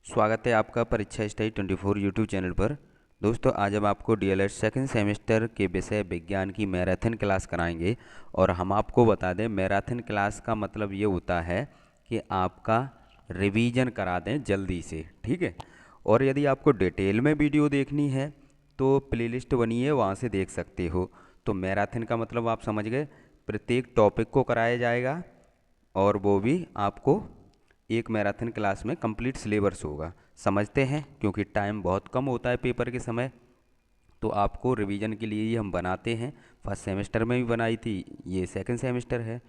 स्वागत है आपका परीक्षा स्टडी 24 यूट्यूब चैनल पर। दोस्तों आज हम आपको डीएलएड सेकंड सेमेस्टर के विषय विज्ञान की मैराथन क्लास कराएंगे। और हम आपको बता दें, मैराथन क्लास का मतलब ये होता है कि आपका रिवीजन करा दें जल्दी से, ठीक है। और यदि आपको डिटेल में वीडियो देखनी है तो प्लेलिस्ट बनी है, वहाँ से देख सकते हो। तो मैराथन का मतलब आप समझ गए, प्रत्येक टॉपिक को कराया जाएगा और वो भी आपको एक मैराथन क्लास में कंप्लीट सिलेबस होगा। समझते हैं, क्योंकि टाइम बहुत कम होता है पेपर के समय, तो आपको रिवीजन के लिए ही हम बनाते हैं। फर्स्ट सेमेस्टर में भी बनाई थी, ये सेकंड सेमेस्टर है।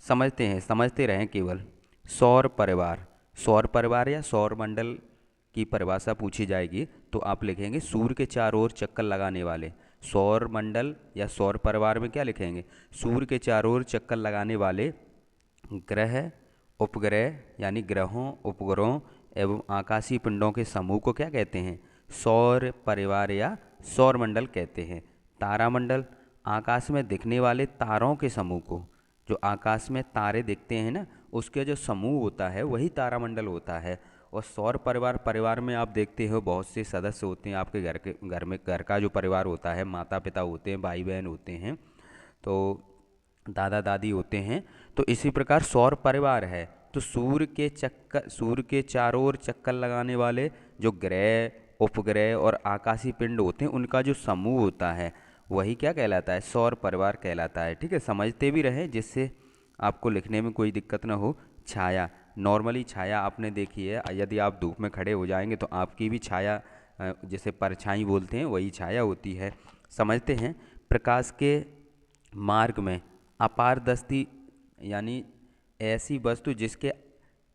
समझते हैं, समझते रहें केवल। सौर परिवार, सौर परिवार या सौर मंडल की परिभाषा पूछी जाएगी तो आप लिखेंगे सूर्य के चारों ओर चक्कर लगाने वाले। सौर मंडल या सौर परिवार में क्या लिखेंगे? सूर्य के चारों ओर चक्कर लगाने वाले ग्रह, उपग्रह यानी ग्रहों, उपग्रहों एवं आकाशीय पिंडों के समूह को क्या कहते हैं? सौर परिवार या सौर मंडल कहते हैं। तारामंडल, आकाश में दिखने वाले तारों के समूह को, जो आकाश में तारे दिखते हैं ना, उसके जो समूह होता है वही तारामंडल होता है। और सौर परिवार, परिवार में आप देखते हो बहुत से सदस्य होते हैं आपके घर में, घर का जो परिवार होता है, माता पिता होते हैं, भाई बहन होते हैं, तो दादा दादी होते हैं। तो इसी प्रकार सौर परिवार है तो सूर्य के चारों ओर चक्कर लगाने वाले जो ग्रह, उपग्रह और आकाशीय पिंड होते हैं, उनका जो समूह होता है वही क्या कहलाता है? सौर परिवार कहलाता है। ठीक है, समझते भी रहें जिससे आपको लिखने में कोई दिक्कत ना हो। छाया, नॉर्मली छाया आपने देखी है, यदि आप धूप में खड़े हो जाएंगे तो आपकी भी छाया, जिसे परछाई बोलते हैं, वही छाया होती है। समझते हैं। प्रकाश के मार्ग में अपारदर्शी यानी ऐसी वस्तु जिसके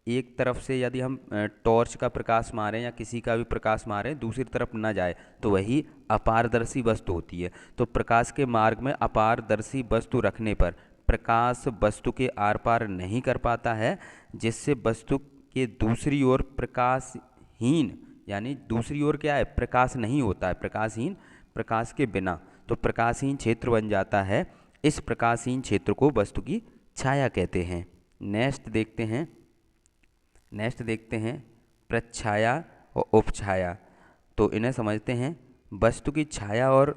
एक तरफ से यदि हम टॉर्च का प्रकाश मारें या किसी का भी प्रकाश मारें, दूसरी तरफ ना जाए, तो वही अपारदर्शी वस्तु होती है। तो प्रकाश के मार्ग में अपारदर्शी वस्तु रखने पर प्रकाश वस्तु के आर पार नहीं कर पाता है, जिससे वस्तु के दूसरी ओर प्रकाशहीन, यानी दूसरी ओर क्या है? प्रकाश नहीं होता है, प्रकाशहीन, प्रकाश के बिना, तो प्रकाशहीन क्षेत्र बन जाता है। इस प्रकाशहीन क्षेत्र को वस्तु की छाया कहते हैं। नेक्स्ट देखते हैं, नेक्स्ट देखते हैं प्रच्छाया और उपछाया। तो इन्हें समझते हैं। वस्तु की छाया और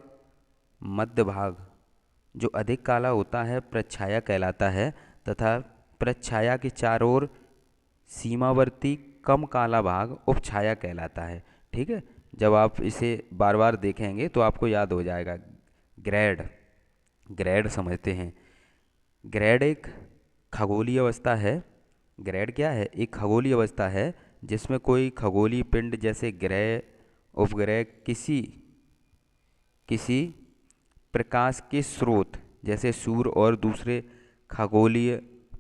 मध्य भाग जो अधिक काला होता है प्रच्छाया कहलाता है, तथा प्रच्छाया के चारों ओर सीमावर्ती कम काला भाग उपछाया कहलाता है। ठीक है, जब आप इसे बार बार देखेंगे तो आपको याद हो जाएगा। ग्रेड, ग्रेड समझते हैं। ग्रेड एक खगोलीय अवस्था है। ग्रेड क्या है? एक खगोलीय अवस्था है जिसमें कोई खगोलीय पिंड जैसे ग्रह, उपग्रह किसी किसी प्रकाश के स्रोत जैसे सूर्य और दूसरे खगोलीय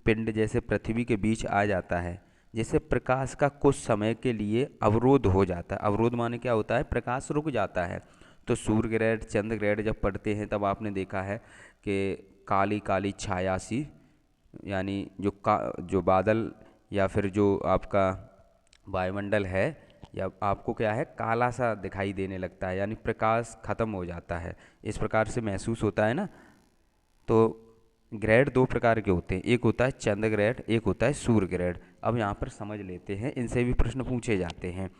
पिंड जैसे पृथ्वी के बीच आ जाता है, जिससे प्रकाश का कुछ समय के लिए अवरोध हो जाता है। अवरोध माने क्या होता है? प्रकाश रुक जाता है। तो सूर्य ग्रहण, चंद्र ग्रहण जब पढ़ते हैं तब आपने देखा है कि काली काली छाया सी, यानी जो बादल या फिर जो आपका वायुमंडल है, या आपको क्या है, काला सा दिखाई देने लगता है, यानी प्रकाश खत्म हो जाता है। इस प्रकार से महसूस होता है ना। तो ग्रेड दो प्रकार के होते हैं, एक होता है चंद्र ग्रेड, एक होता है सूर्य ग्रेड। अब यहाँ पर समझ लेते हैं, इनसे भी प्रश्न पूछे जाते हैं।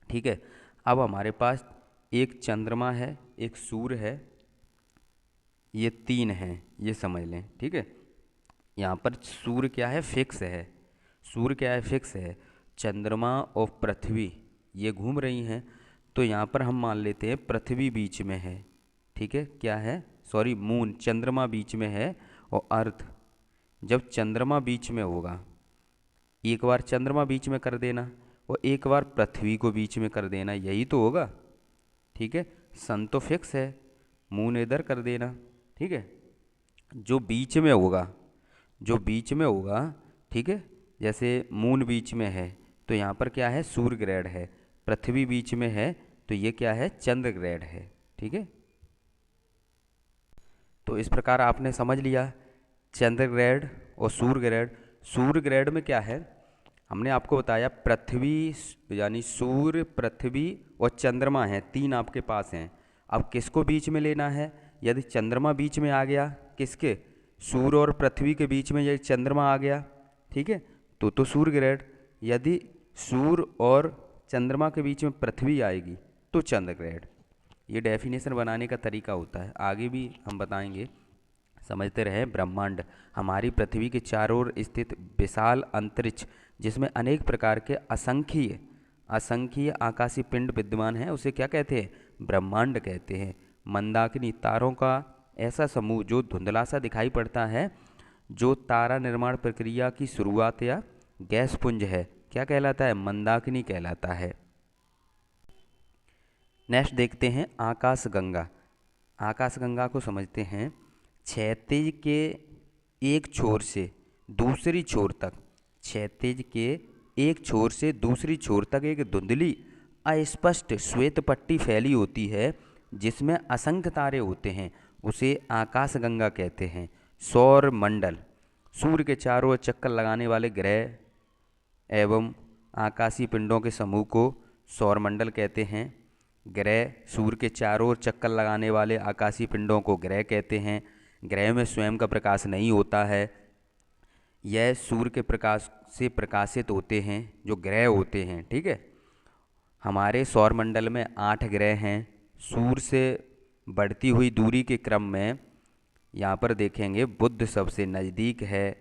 ठीक है, अब हमारे पास एक चंद्रमा है, एक सूर्य है, ये तीन हैं, ये समझ लें। ठीक है, यहाँ पर सूर्य क्या है? फिक्स है। सूर्य क्या है? फिक्स है। चंद्रमा और पृथ्वी ये घूम रही हैं, तो यहाँ पर हम मान लेते हैं पृथ्वी बीच में है। ठीक है, क्या है? सॉरी, मून, चंद्रमा बीच में है और अर्थ। जब चंद्रमा बीच में होगा, एक बार चंद्रमा बीच में कर देना और एक बार पृथ्वी को बीच में कर देना, यही तो होगा। ठीक है, सन तो फिक्स है, मून इधर कर देना। ठीक है, जो बीच में होगा, जो बीच में होगा, ठीक है, जैसे मून बीच में है तो यहाँ पर क्या है? सूर्य ग्रहण है। पृथ्वी बीच में है तो ये क्या है? चंद्र ग्रहण है। ठीक है, तो इस प्रकार आपने समझ लिया चंद्र ग्रहण और सूर्य ग्रहण। सूर्य ग्रहण में क्या है? हमने आपको बताया पृथ्वी, यानी सूर्य, पृथ्वी और चंद्रमा है, तीन आपके पास हैं। अब किसको बीच में लेना है? यदि चंद्रमा बीच में आ गया, किसके? सूर्य और पृथ्वी के बीच में यदि चंद्रमा आ गया, ठीक है, तो सूर्य ग्रहण। यदि सूर्य और चंद्रमा के बीच में पृथ्वी आएगी तो चंद्र ग्रहण। ये डेफिनेशन बनाने का तरीका होता है, आगे भी हम बताएंगे। समझते रहे। ब्रह्मांड हमारी पृथ्वी के चारों ओर स्थित विशाल अंतरिक्ष जिसमें अनेक प्रकार के असंख्य असंख्य आकाशीय पिंड विद्यमान हैं, उसे क्या कहते हैं? ब्रह्मांड कहते हैं। मंदाकिनी तारों का ऐसा समूह जो धुंधला सा दिखाई पड़ता है, जो तारा निर्माण प्रक्रिया की शुरुआत या गैस पुंज है, क्या कहलाता है? मंदाकिनी कहलाता है। नेक्स्ट देखते हैं आकाशगंगा। आकाशगंगा को समझते हैं। क्षैतिज के एक छोर से दूसरी छोर तक, क्षैतिज के एक छोर से दूसरी छोर तक एक धुंधली अस्पष्ट श्वेत पट्टी फैली होती है जिसमें असंख्य तारे होते हैं, उसे आकाशगंगा कहते हैं। सौर मंडल सूर्य के चारों ओर चक्कर लगाने वाले ग्रह एवं आकाशीय पिंडों के समूह को सौरमंडल कहते हैं। ग्रह सूर्य के चारों ओर चक्कर लगाने वाले आकाशीय पिंडों को ग्रह कहते हैं। ग्रह में स्वयं का प्रकाश नहीं होता है, यह सूर्य के प्रकाश से प्रकाशित होते हैं जो ग्रह होते हैं। ठीक है। हमारे सौरमंडल में 8 ग्रह हैं। सूर्य से बढ़ती हुई दूरी के क्रम में यहाँ पर देखेंगे बुध सबसे नज़दीक है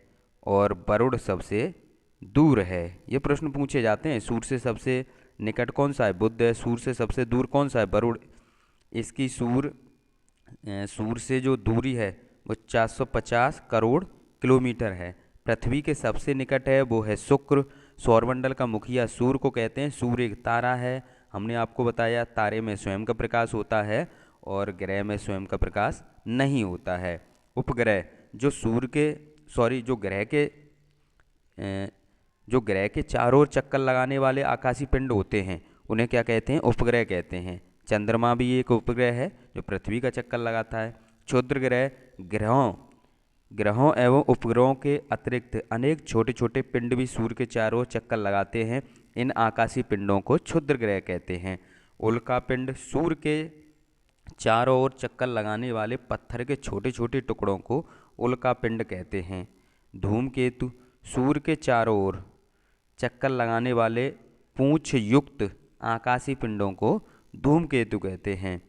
और वरुण सबसे दूर है। ये प्रश्न पूछे जाते हैं, सूर्य से सबसे निकट कौन सा है? बुध है। सूर्य से सबसे दूर कौन सा है? वरुण। इसकी सूर्य से जो दूरी है वो 450 करोड़ किलोमीटर है। पृथ्वी के सबसे निकट है वो है शुक्र। सौरमंडल का मुखिया सूर्य को कहते हैं। सूर्य एक तारा है, हमने आपको बताया तारे में स्वयं का प्रकाश होता है और ग्रह में स्वयं का प्रकाश नहीं होता है। उपग्रह जो जो ग्रह के चारों ओर चक्कर लगाने वाले आकाशीय पिंड होते हैं उन्हें क्या कहते हैं? उपग्रह कहते हैं। चंद्रमा भी एक उपग्रह है जो पृथ्वी का चक्कर लगाता है। क्षुद्र ग्रह ग्रहों एवं उपग्रहों के अतिरिक्त अनेक छोटे छोटे पिंड भी सूर्य के चारों ओर चक्कर लगाते हैं, इन आकाशीय पिंडों को क्षुद्र ग्रह कहते हैं। उल्का पिंड सूर्य के चारों ओर चक्कर लगाने वाले पत्थर के छोटे छोटे टुकड़ों को उल्का पिंड कहते हैं। धूमकेतु सूर्य के चारों ओर चक्कर लगाने वाले पूंछ युक्त आकाशीय पिंडों को धूमकेतु कहते हैं।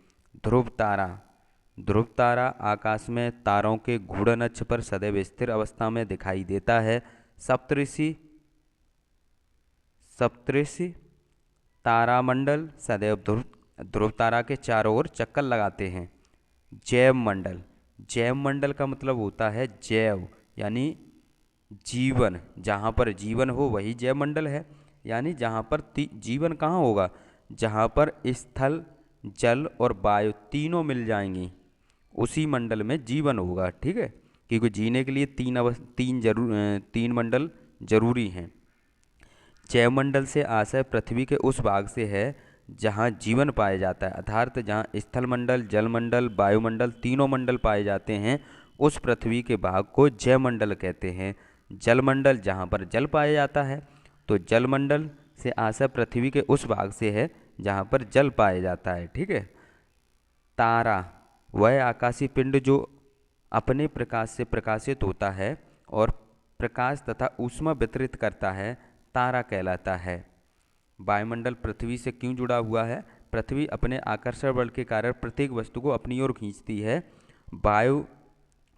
ध्रुव तारा आकाश में तारों के घूर्णन अक्ष पर सदैव स्थिर अवस्था में दिखाई देता है। सप्तऋषि तारामंडल सदैव ध्रुव तारा के चारों ओर चक्कर लगाते हैं। जैव मंडल का मतलब होता है जैव यानी जीवन, जहाँ पर जीवन हो वही जैव मंडल है। यानी जहाँ पर जीवन कहाँ होगा? जहाँ पर स्थल जल और वायु तीनों मिल जाएंगी उसी मंडल में जीवन होगा। ठीक है, क्योंकि जीने के लिए तीन मंडल जरूरी हैं। जैव मंडल से आशय पृथ्वी के उस भाग से है जहाँ जीवन पाया जाता है, अर्थात जहाँ स्थल मंडल जल मंडल वायुमंडल तीनों मंडल पाए जाते हैं उस पृथ्वी के भाग को जैव मंडल कहते हैं। जल मंडल जहाँ पर जल पाया जाता है, तो जल मंडल से आशय पृथ्वी के उस भाग से है जहाँ पर जल पाया जाता है। ठीक है। तारा वह आकाशीय पिंड जो अपने प्रकाश से प्रकाशित होता है और प्रकाश तथा ऊष्मा वितरित करता है, तारा कहलाता है। वायुमंडल पृथ्वी से क्यों जुड़ा हुआ है? पृथ्वी अपने आकर्षण बल के कारण प्रत्येक वस्तु को अपनी ओर खींचती है। वायु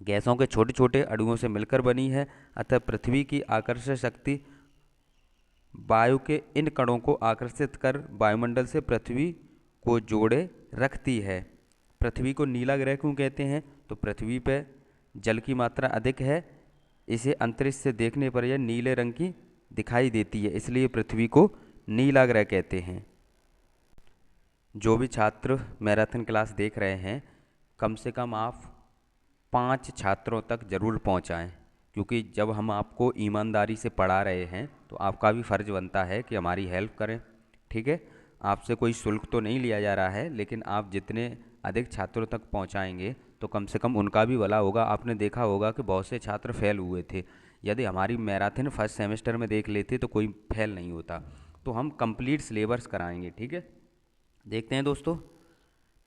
गैसों के छोटे छोटे अणुओं से मिलकर बनी है, अतः पृथ्वी की आकर्षण शक्ति वायु के इन कणों को आकर्षित कर वायुमंडल से पृथ्वी को जोड़े रखती है। पृथ्वी को नीला ग्रह क्यों कहते हैं? तो पृथ्वी पर जल की मात्रा अधिक है, इसे अंतरिक्ष से देखने पर यह नीले रंग की दिखाई देती है, इसलिए पृथ्वी को नीला ग्रह कहते हैं। जो भी छात्र मैराथन क्लास देख रहे हैं, कम से कम आप 5 छात्रों तक ज़रूर पहुंचाएं, क्योंकि जब हम आपको ईमानदारी से पढ़ा रहे हैं तो आपका भी फ़र्ज़ बनता है कि हमारी हेल्प करें। ठीक है, आपसे कोई शुल्क तो नहीं लिया जा रहा है, लेकिन आप जितने अधिक छात्रों तक पहुंचाएंगे तो कम से कम उनका भी भला होगा। आपने देखा होगा कि बहुत से छात्र फेल हुए थे, यदि हमारी मैराथन फर्स्ट सेमेस्टर में देख लेते तो कोई फेल नहीं होता। तो हम कंप्लीट सिलेबस कराएंगे। ठीक है, देखते हैं दोस्तों,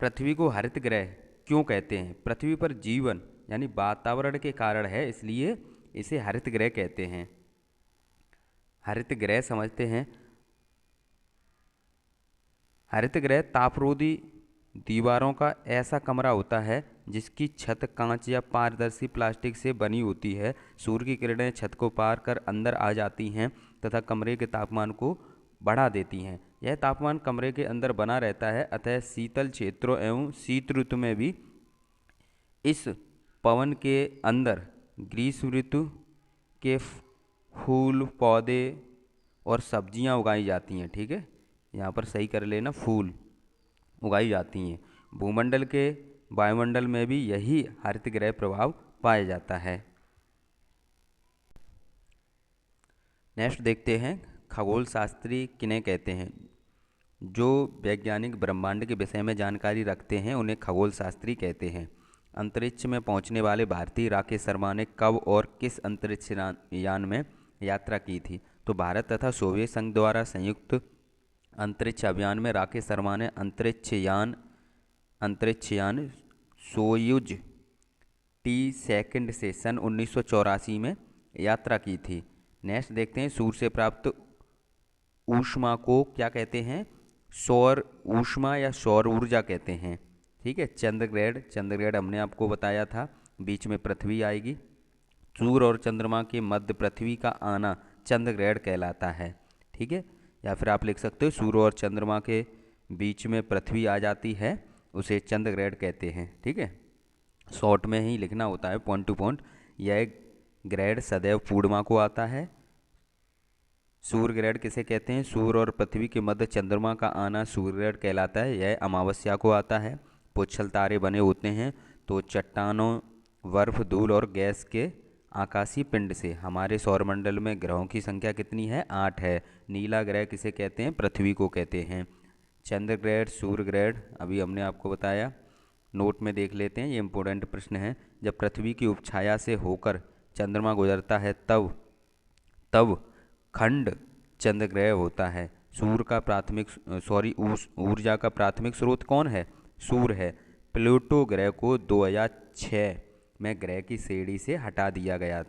पृथ्वी को हरित ग्रह क्यों कहते हैं? पृथ्वी पर जीवन यानी वातावरण के कारण है, इसलिए इसे हरित ग्रह कहते हैं। हरित ग्रह समझते हैं। हरित गृह तापरोधी दीवारों का ऐसा कमरा होता है जिसकी छत कांच या पारदर्शी प्लास्टिक से बनी होती है। सूर्य की किरणें छत को पार कर अंदर आ जाती हैं तथा कमरे के तापमान को बढ़ा देती हैं। यह तापमान कमरे के अंदर बना रहता है, अतः शीतल क्षेत्रों एवं शीत ऋतु में भी इस भवन के अंदर ग्रीष्म ऋतु के फूल, पौधे और सब्जियां उगाई जाती हैं। ठीक है, यहाँ पर सही कर लेना, फूल उगाई जाती हैं। भूमंडल के वायुमंडल में भी यही हरित गृह प्रभाव पाया जाता है। नेक्स्ट देखते हैं, खगोल शास्त्री किन्हें कहते हैं। जो वैज्ञानिक ब्रह्मांड के विषय में जानकारी रखते हैं उन्हें खगोल शास्त्री कहते हैं। अंतरिक्ष में पहुंचने वाले भारतीय राकेश शर्मा ने कब और किस अंतरिक्ष यान में यात्रा की थी? तो भारत तथा सोवियत संघ द्वारा संयुक्त अंतरिक्ष अभियान में राकेश शर्मा ने अंतरिक्ष यान सोयुज T2 से सन 1984 में यात्रा की थी। नेक्स्ट देखते हैं, सूर्य से प्राप्त ऊष्मा को क्या कहते हैं? सौर ऊष्मा या सौर ऊर्जा कहते हैं। ठीक है, चंद्रग्रहण हमने आपको बताया था, बीच में पृथ्वी आएगी। सूर्य और चंद्रमा के मध्य पृथ्वी का आना चंद्रग्रहण कहलाता है। ठीक है, या फिर आप लिख सकते हो सूर्य और चंद्रमा के बीच में पृथ्वी आ जाती है, उसे चंद्रग्रहण कहते हैं। ठीक है, शॉर्ट में ही लिखना होता है, पॉइंट टू पॉइंट। यह ग्रहण सदैव पूर्णिमा को आता है। सूर्य ग्रहण किसे कहते हैं? सूर्य और पृथ्वी के मध्य चंद्रमा का आना सूर्य ग्रहण कहलाता है। यह अमावस्या को आता है। पुच्छल तारे बने होते हैं तो चट्टानों, बर्फ, धूल और गैस के आकाशीय पिंड से। हमारे सौरमंडल में ग्रहों की संख्या कितनी है? 8 है। नीला ग्रह किसे कहते हैं? पृथ्वी को कहते हैं। चंद्र ग्रहण, सूर्य ग्रहण अभी हमने आपको बताया, नोट में देख लेते हैं, ये इंपॉर्टेंट प्रश्न है। जब पृथ्वी की उपछाया से होकर चंद्रमा गुजरता है तब खंड चंद्र ग्रह होता है। सूर्य का प्राथमिक ऊर्जा का प्राथमिक स्रोत कौन है? सूर्य है। प्लूटो ग्रह को 2006 में ग्रह की श्रेणी से हटा दिया गया।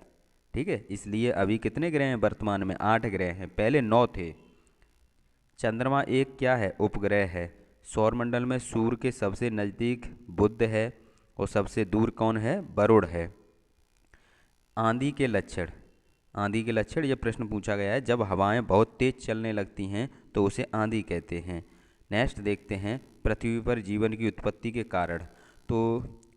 ठीक है, इसलिए अभी कितने ग्रह हैं वर्तमान में? 8 ग्रह हैं, पहले 9 थे। चंद्रमा एक क्या है? उपग्रह है। सौरमंडल में सूर्य के सबसे नज़दीक बुध है और सबसे दूर कौन है? वरुण है। आंधी के लक्षण ये प्रश्न पूछा गया है। जब हवाएं बहुत तेज चलने लगती हैं तो उसे आंधी कहते हैं। नेक्स्ट देखते हैं, पृथ्वी पर जीवन की उत्पत्ति के कारण। तो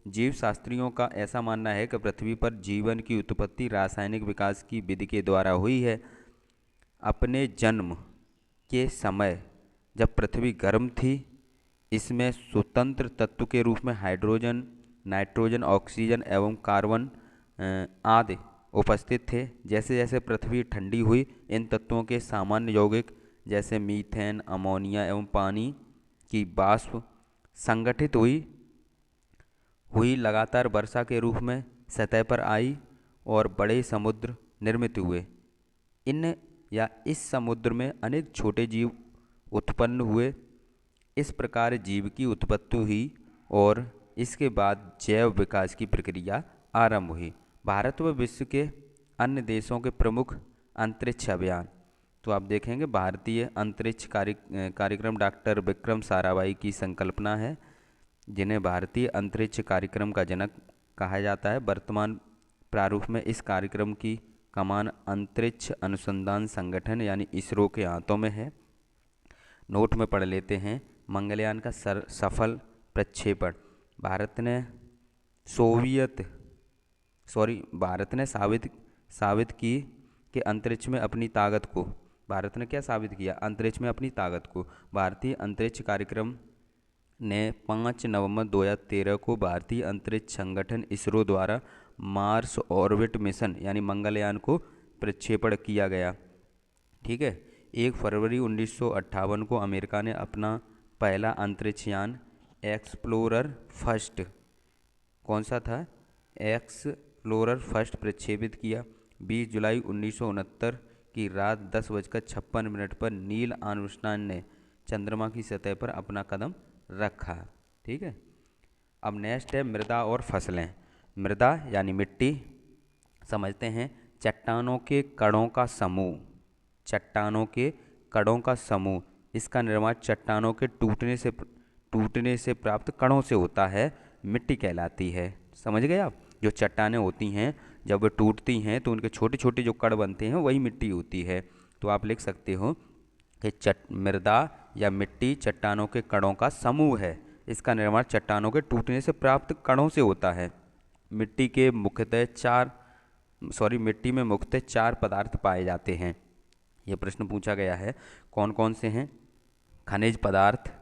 जीव शास्त्रियों का ऐसा मानना है कि पृथ्वी पर जीवन की उत्पत्ति रासायनिक विकास की विधि के द्वारा हुई है। अपने जन्म के समय जब पृथ्वी गर्म थी, इसमें स्वतंत्र तत्व के रूप में हाइड्रोजन, नाइट्रोजन, ऑक्सीजन एवं कार्बन आदि उपस्थित थे। जैसे जैसे पृथ्वी ठंडी हुई, इन तत्वों के सामान्य यौगिक जैसे मीथेन, अमोनिया एवं पानी की वाष्प संगठित हुई लगातार वर्षा के रूप में सतह पर आई और बड़े समुद्र निर्मित हुए। इस समुद्र में अनेक छोटे जीव उत्पन्न हुए। इस प्रकार जीव की उत्पत्ति हुई और इसके बाद जैव विकास की प्रक्रिया आरंभ हुई। भारत व विश्व के अन्य देशों के प्रमुख अंतरिक्ष अभियान। तो आप देखेंगे भारतीय अंतरिक्ष कार्यक्रम डॉक्टर विक्रम साराभाई की संकल्पना है, जिन्हें भारतीय अंतरिक्ष कार्यक्रम का जनक कहा जाता है। वर्तमान प्रारूप में इस कार्यक्रम की कमान अंतरिक्ष अनुसंधान संगठन यानी इसरो के हाथों में है। नोट में पढ़ लेते हैं, मंगलयान का सफल प्रक्षेपण। भारत ने साबित की कि अंतरिक्ष में अपनी ताकत को। भारत ने क्या साबित किया? अंतरिक्ष में अपनी ताकत को। भारतीय अंतरिक्ष कार्यक्रम ने 5 नवंबर 2013 को भारतीय अंतरिक्ष संगठन इसरो द्वारा मार्स ऑर्बिट मिशन यानी मंगलयान को प्रक्षेपण किया गया। ठीक है, 1 फरवरी 1958 को अमेरिका ने अपना पहला अंतरिक्ष यान एक्सप्लोरर फर्स्ट, कौन सा था? एक्सप्लोरर फर्स्ट प्रक्षेपित किया। 20 जुलाई 1969 की रात 10:56 पर नील आर्मस्ट्रांग ने चंद्रमा की सतह पर अपना कदम रखा। ठीक है, अब नेक्स्ट है मृदा और फसलें। मृदा यानी मिट्टी समझते हैं, चट्टानों के कणों का समूह। इसका निर्माण चट्टानों के टूटने से प्राप्त कणों से होता है, मिट्टी कहलाती है। समझ गए आप? जो चट्टानें होती हैं जब वो टूटती हैं तो उनके छोटे छोटे जो कण बनते हैं वही मिट्टी होती है। तो आप लिख सकते हो कि मृदा या मिट्टी चट्टानों के कणों का समूह है। इसका निर्माण चट्टानों के टूटने से प्राप्त कणों से होता है। मिट्टी में मुख्यतः 4 पदार्थ पाए जाते हैं। ये प्रश्न पूछा गया है। कौन कौन से हैं? खनिज पदार्थ,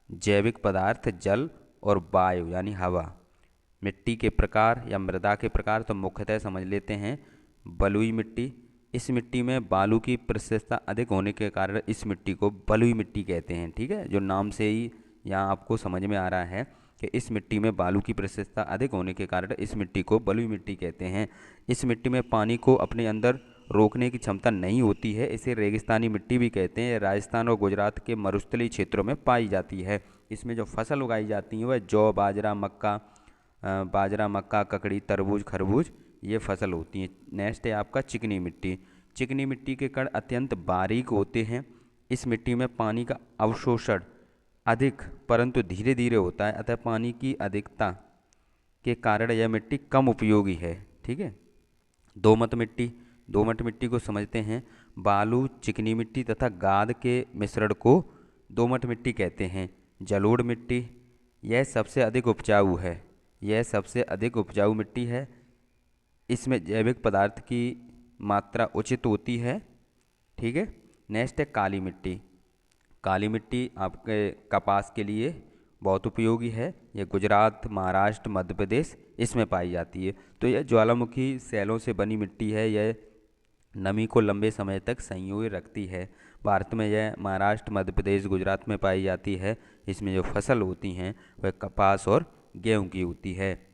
जैविक पदार्थ, जल और वायु यानी हवा। मिट्टी के प्रकार या मृदा के प्रकार तो मुख्यतः समझ लेते हैं। बलुई मिट्टी, इस मिट्टी में बालू की प्रशस्तता अधिक होने के कारण इस मिट्टी को बलुई मिट्टी कहते हैं। ठीक है, जो नाम से ही यहाँ आपको समझ में आ रहा है कि इस मिट्टी में बालू की प्रशस्तता अधिक होने के कारण इस मिट्टी को बलुई मिट्टी कहते हैं। इस मिट्टी में पानी को अपने अंदर रोकने की क्षमता नहीं होती है, इसे रेगिस्तानी मिट्टी भी कहते हैं। राजस्थान और गुजरात के मरुस्थलीय क्षेत्रों में पाई जाती है। इसमें जो फसल उगाई जाती है वह जौ, बाजरा, मक्का, ककड़ी, तरबूज, खरबूज ये फसल होती है। नेक्स्ट है आपका चिकनी मिट्टी। चिकनी मिट्टी के कण अत्यंत बारीक होते हैं। इस मिट्टी में पानी का अवशोषण अधिक परंतु धीरे धीरे होता है, अतः पानी की अधिकता के कारण यह मिट्टी कम उपयोगी है। ठीक है। दोमट मिट्टी को समझते हैं। बालू, चिकनी मिट्टी तथा गाद के मिश्रण को दोमट मिट्टी कहते हैं। जलोढ़ मिट्टी, यह सबसे अधिक उपजाऊ मिट्टी है। इसमें जैविक पदार्थ की मात्रा उचित होती है। ठीक है। नेक्स्ट है काली मिट्टी। काली मिट्टी आपके कपास के लिए बहुत उपयोगी है। यह गुजरात, महाराष्ट्र, मध्य प्रदेश इसमें पाई जाती है। तो यह ज्वालामुखी सेलों से बनी मिट्टी है। यह नमी को लंबे समय तक संयोए रखती है। भारत में यह महाराष्ट्र, मध्य प्रदेश, गुजरात में पाई जाती है। इसमें जो फसल होती हैं वह कपास और गेहूं की होती है।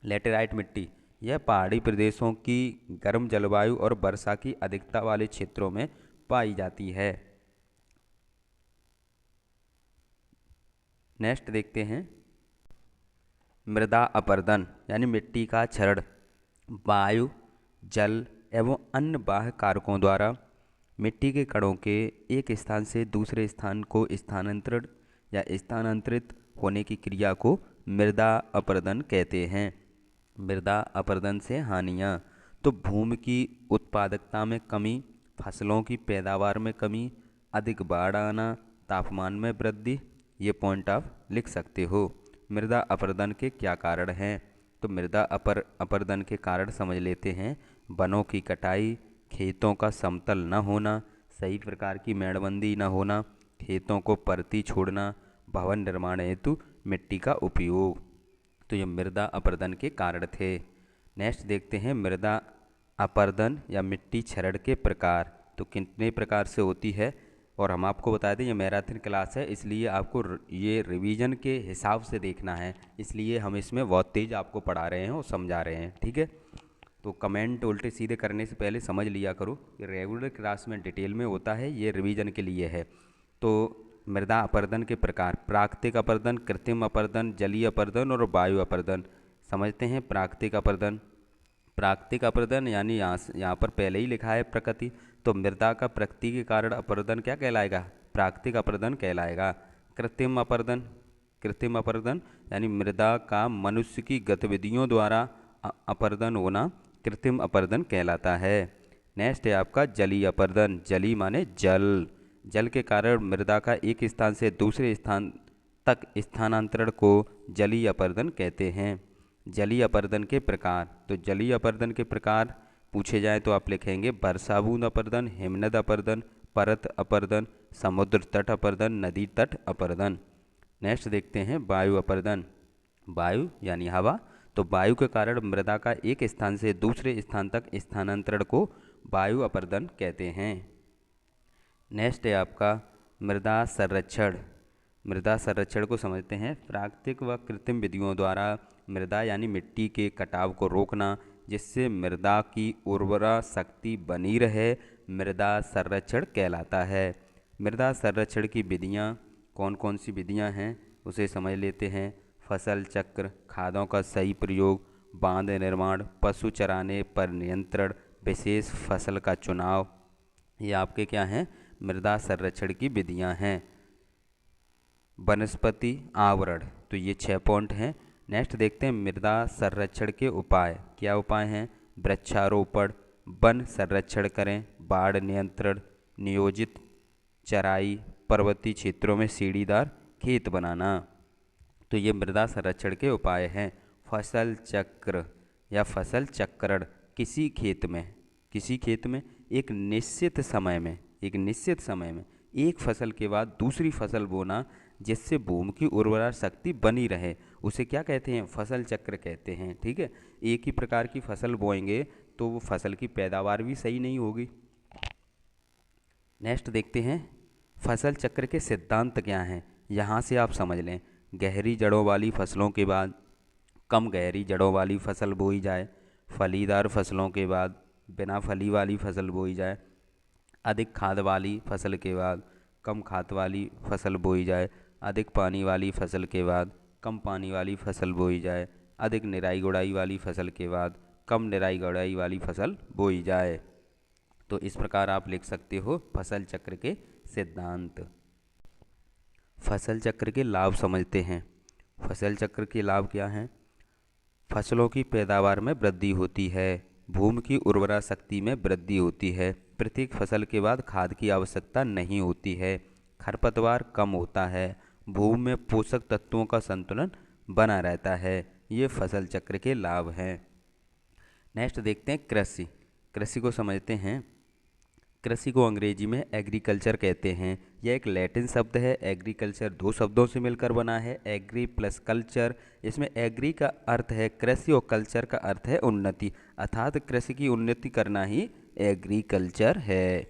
लेटेराइट मिट्टी, यह पहाड़ी प्रदेशों की गर्म जलवायु और वर्षा की अधिकता वाले क्षेत्रों में पाई जाती है। नेक्स्ट देखते हैं मृदा अपरदन यानी मिट्टी का क्षरण। वायु, जल एवं अन्य बाह्य कारकों द्वारा मिट्टी के कणों के एक स्थान से दूसरे स्थान को स्थानांतरित होने की क्रिया को मृदा अपरदन कहते हैं। मृदा अपरदन से हानियाँ तो भूमि की उत्पादकता में कमी, फसलों की पैदावार में कमी, अधिक बाढ़ आना, तापमान में वृद्धि, ये पॉइंट आप लिख सकते हो। मृदा अपरदन के क्या कारण हैं? तो मृदा अपरदन के कारण समझ लेते हैं। वनों की कटाई, खेतों का समतल न होना, सही प्रकार की मेड़बंदी न होना, खेतों को परती छोड़ना, भवन निर्माण हेतु मिट्टी का उपयोग। तो ये मृदा अपरदन के कारण थे। नेक्स्ट देखते हैं मृदा अपरदन या मिट्टी क्षरण के प्रकार। तो कितने प्रकार से होती है, और हम आपको बता दें ये मैराथन क्लास है, इसलिए आपको ये रिवीजन के हिसाब से देखना है, इसलिए हम इसमें बहुत तेज़ आपको पढ़ा रहे हैं और समझा रहे हैं। ठीक है। तो कमेंट उल्टे सीधे करने से पहले समझ लिया करो कि रेगुलर क्लास में डिटेल में होता है, ये रिवीजन के लिए है। तो मृदा अपरदन के प्रकार: प्राकृतिक अपरदन, कृत्रिम अपरदन, जलीय अपरदन और वायु अपरदन। समझते हैं प्राकृतिक अपरदन। प्राकृतिक अपरदन यानी यहाँ पर पहले ही लिखा है प्रकृति, तो मृदा का प्रकृति के कारण अपरदन क्या कहलाएगा? प्राकृतिक अपरदन कहलाएगा। कृत्रिम अपरदन यानी मृदा का मनुष्य की गतिविधियों द्वारा अपरदन होना कृत्रिम अपरदन कहलाता है। नेक्स्ट है आपका जलीय अपरदन। जली माने जल के कारण मृदा का एक स्थान से दूसरे स्थान तक स्थानांतरण को जलीय अपरदन कहते हैं। जलीय अपरदन के प्रकार: तो जलीय अपरदन के प्रकार पूछे जाए तो आप लिखेंगे वर्षा बूंद अपरदन, हिमनद अपरदन, परत अपरदन, समुद्र तट अपरदन, नदी तट अपरदन। नेक्स्ट देखते हैं वायु अपरदन। वायु यानी हवा, तो वायु के कारण मृदा का एक स्थान से दूसरे स्थान तक स्थानांतरण को वायु अपरदन कहते हैं। नेक्स्ट है आपका मृदा संरक्षण। मृदा संरक्षण को समझते हैं। प्राकृतिक व कृत्रिम विधियों द्वारा मृदा यानी मिट्टी के कटाव को रोकना, जिससे मृदा की उर्वरा शक्ति बनी रहे, मृदा संरक्षण कहलाता है। मृदा संरक्षण की विधियाँ कौन कौन सी विधियाँ हैं उसे समझ लेते हैं। फसल चक्र, खादों का सही प्रयोग, बांध निर्माण, पशु चराने पर नियंत्रण, विशेष फसल का चुनाव, ये आपके क्या हैं? मृदा संरक्षण की विधियां हैं। वनस्पति आवरण, तो ये 6 पॉइंट हैं। नेक्स्ट देखते हैं मृदा संरक्षण के उपाय। क्या उपाय हैं? वृक्षारोपण, वन संरक्षण करें, बाढ़ नियंत्रण, नियोजित चराई, पर्वतीय क्षेत्रों में सीढ़ीदार खेत बनाना। तो ये मृदा संरक्षण के उपाय हैं। फसल चक्र या फसल चक्रण, किसी खेत में एक निश्चित समय में एक फसल के बाद दूसरी फसल बोना, जिससे भूमि की उर्वरा शक्ति बनी रहे, उसे क्या कहते हैं? फसल चक्र कहते हैं। ठीक है, एक ही प्रकार की फसल बोएंगे तो वो फसल की पैदावार भी सही नहीं होगी। नेक्स्ट देखते हैं फसल चक्र के सिद्धांत क्या हैं। यहाँ से आप समझ लें, गहरी जड़ों वाली फसलों के बाद कम गहरी जड़ों वाली फसल बोई जाए, फलीदार फसलों के बाद बिना फली वाली फसल बोई जाए, अधिक खाद वाली फसल के बाद कम खाद वाली फसल बोई जाए, अधिक पानी वाली फसल के बाद कम पानी वाली फसल बोई जाए, अधिक निराई गुड़ाई वाली फसल के बाद कम निराई गुड़ाई वाली फसल बोई जाए। तो इस प्रकार आप लिख सकते हो फसल चक्र के सिद्धांत। फसल चक्र के लाभ समझते हैं। फसल चक्र के लाभ क्या हैं? फसलों की पैदावार में वृद्धि होती है, भूमि की उर्वरा शक्ति में वृद्धि होती है, प्रत्येक फसल के बाद खाद की आवश्यकता नहीं होती है, खरपतवार कम होता है, भूमि में पोषक तत्वों का संतुलन बना रहता है। ये फसल चक्र के लाभ हैं। नेक्स्ट देखते हैं कृषि। कृषि को समझते हैं। कृषि को अंग्रेजी में एग्रीकल्चर कहते हैं। यह एक लैटिन शब्द है। एग्रीकल्चर 2 शब्दों से मिलकर बना है, एग्री प्लस कल्चर। इसमें एग्री का अर्थ है कृषि और कल्चर का अर्थ है उन्नति, अर्थात कृषि की उन्नति करना ही एग्रीकल्चर है।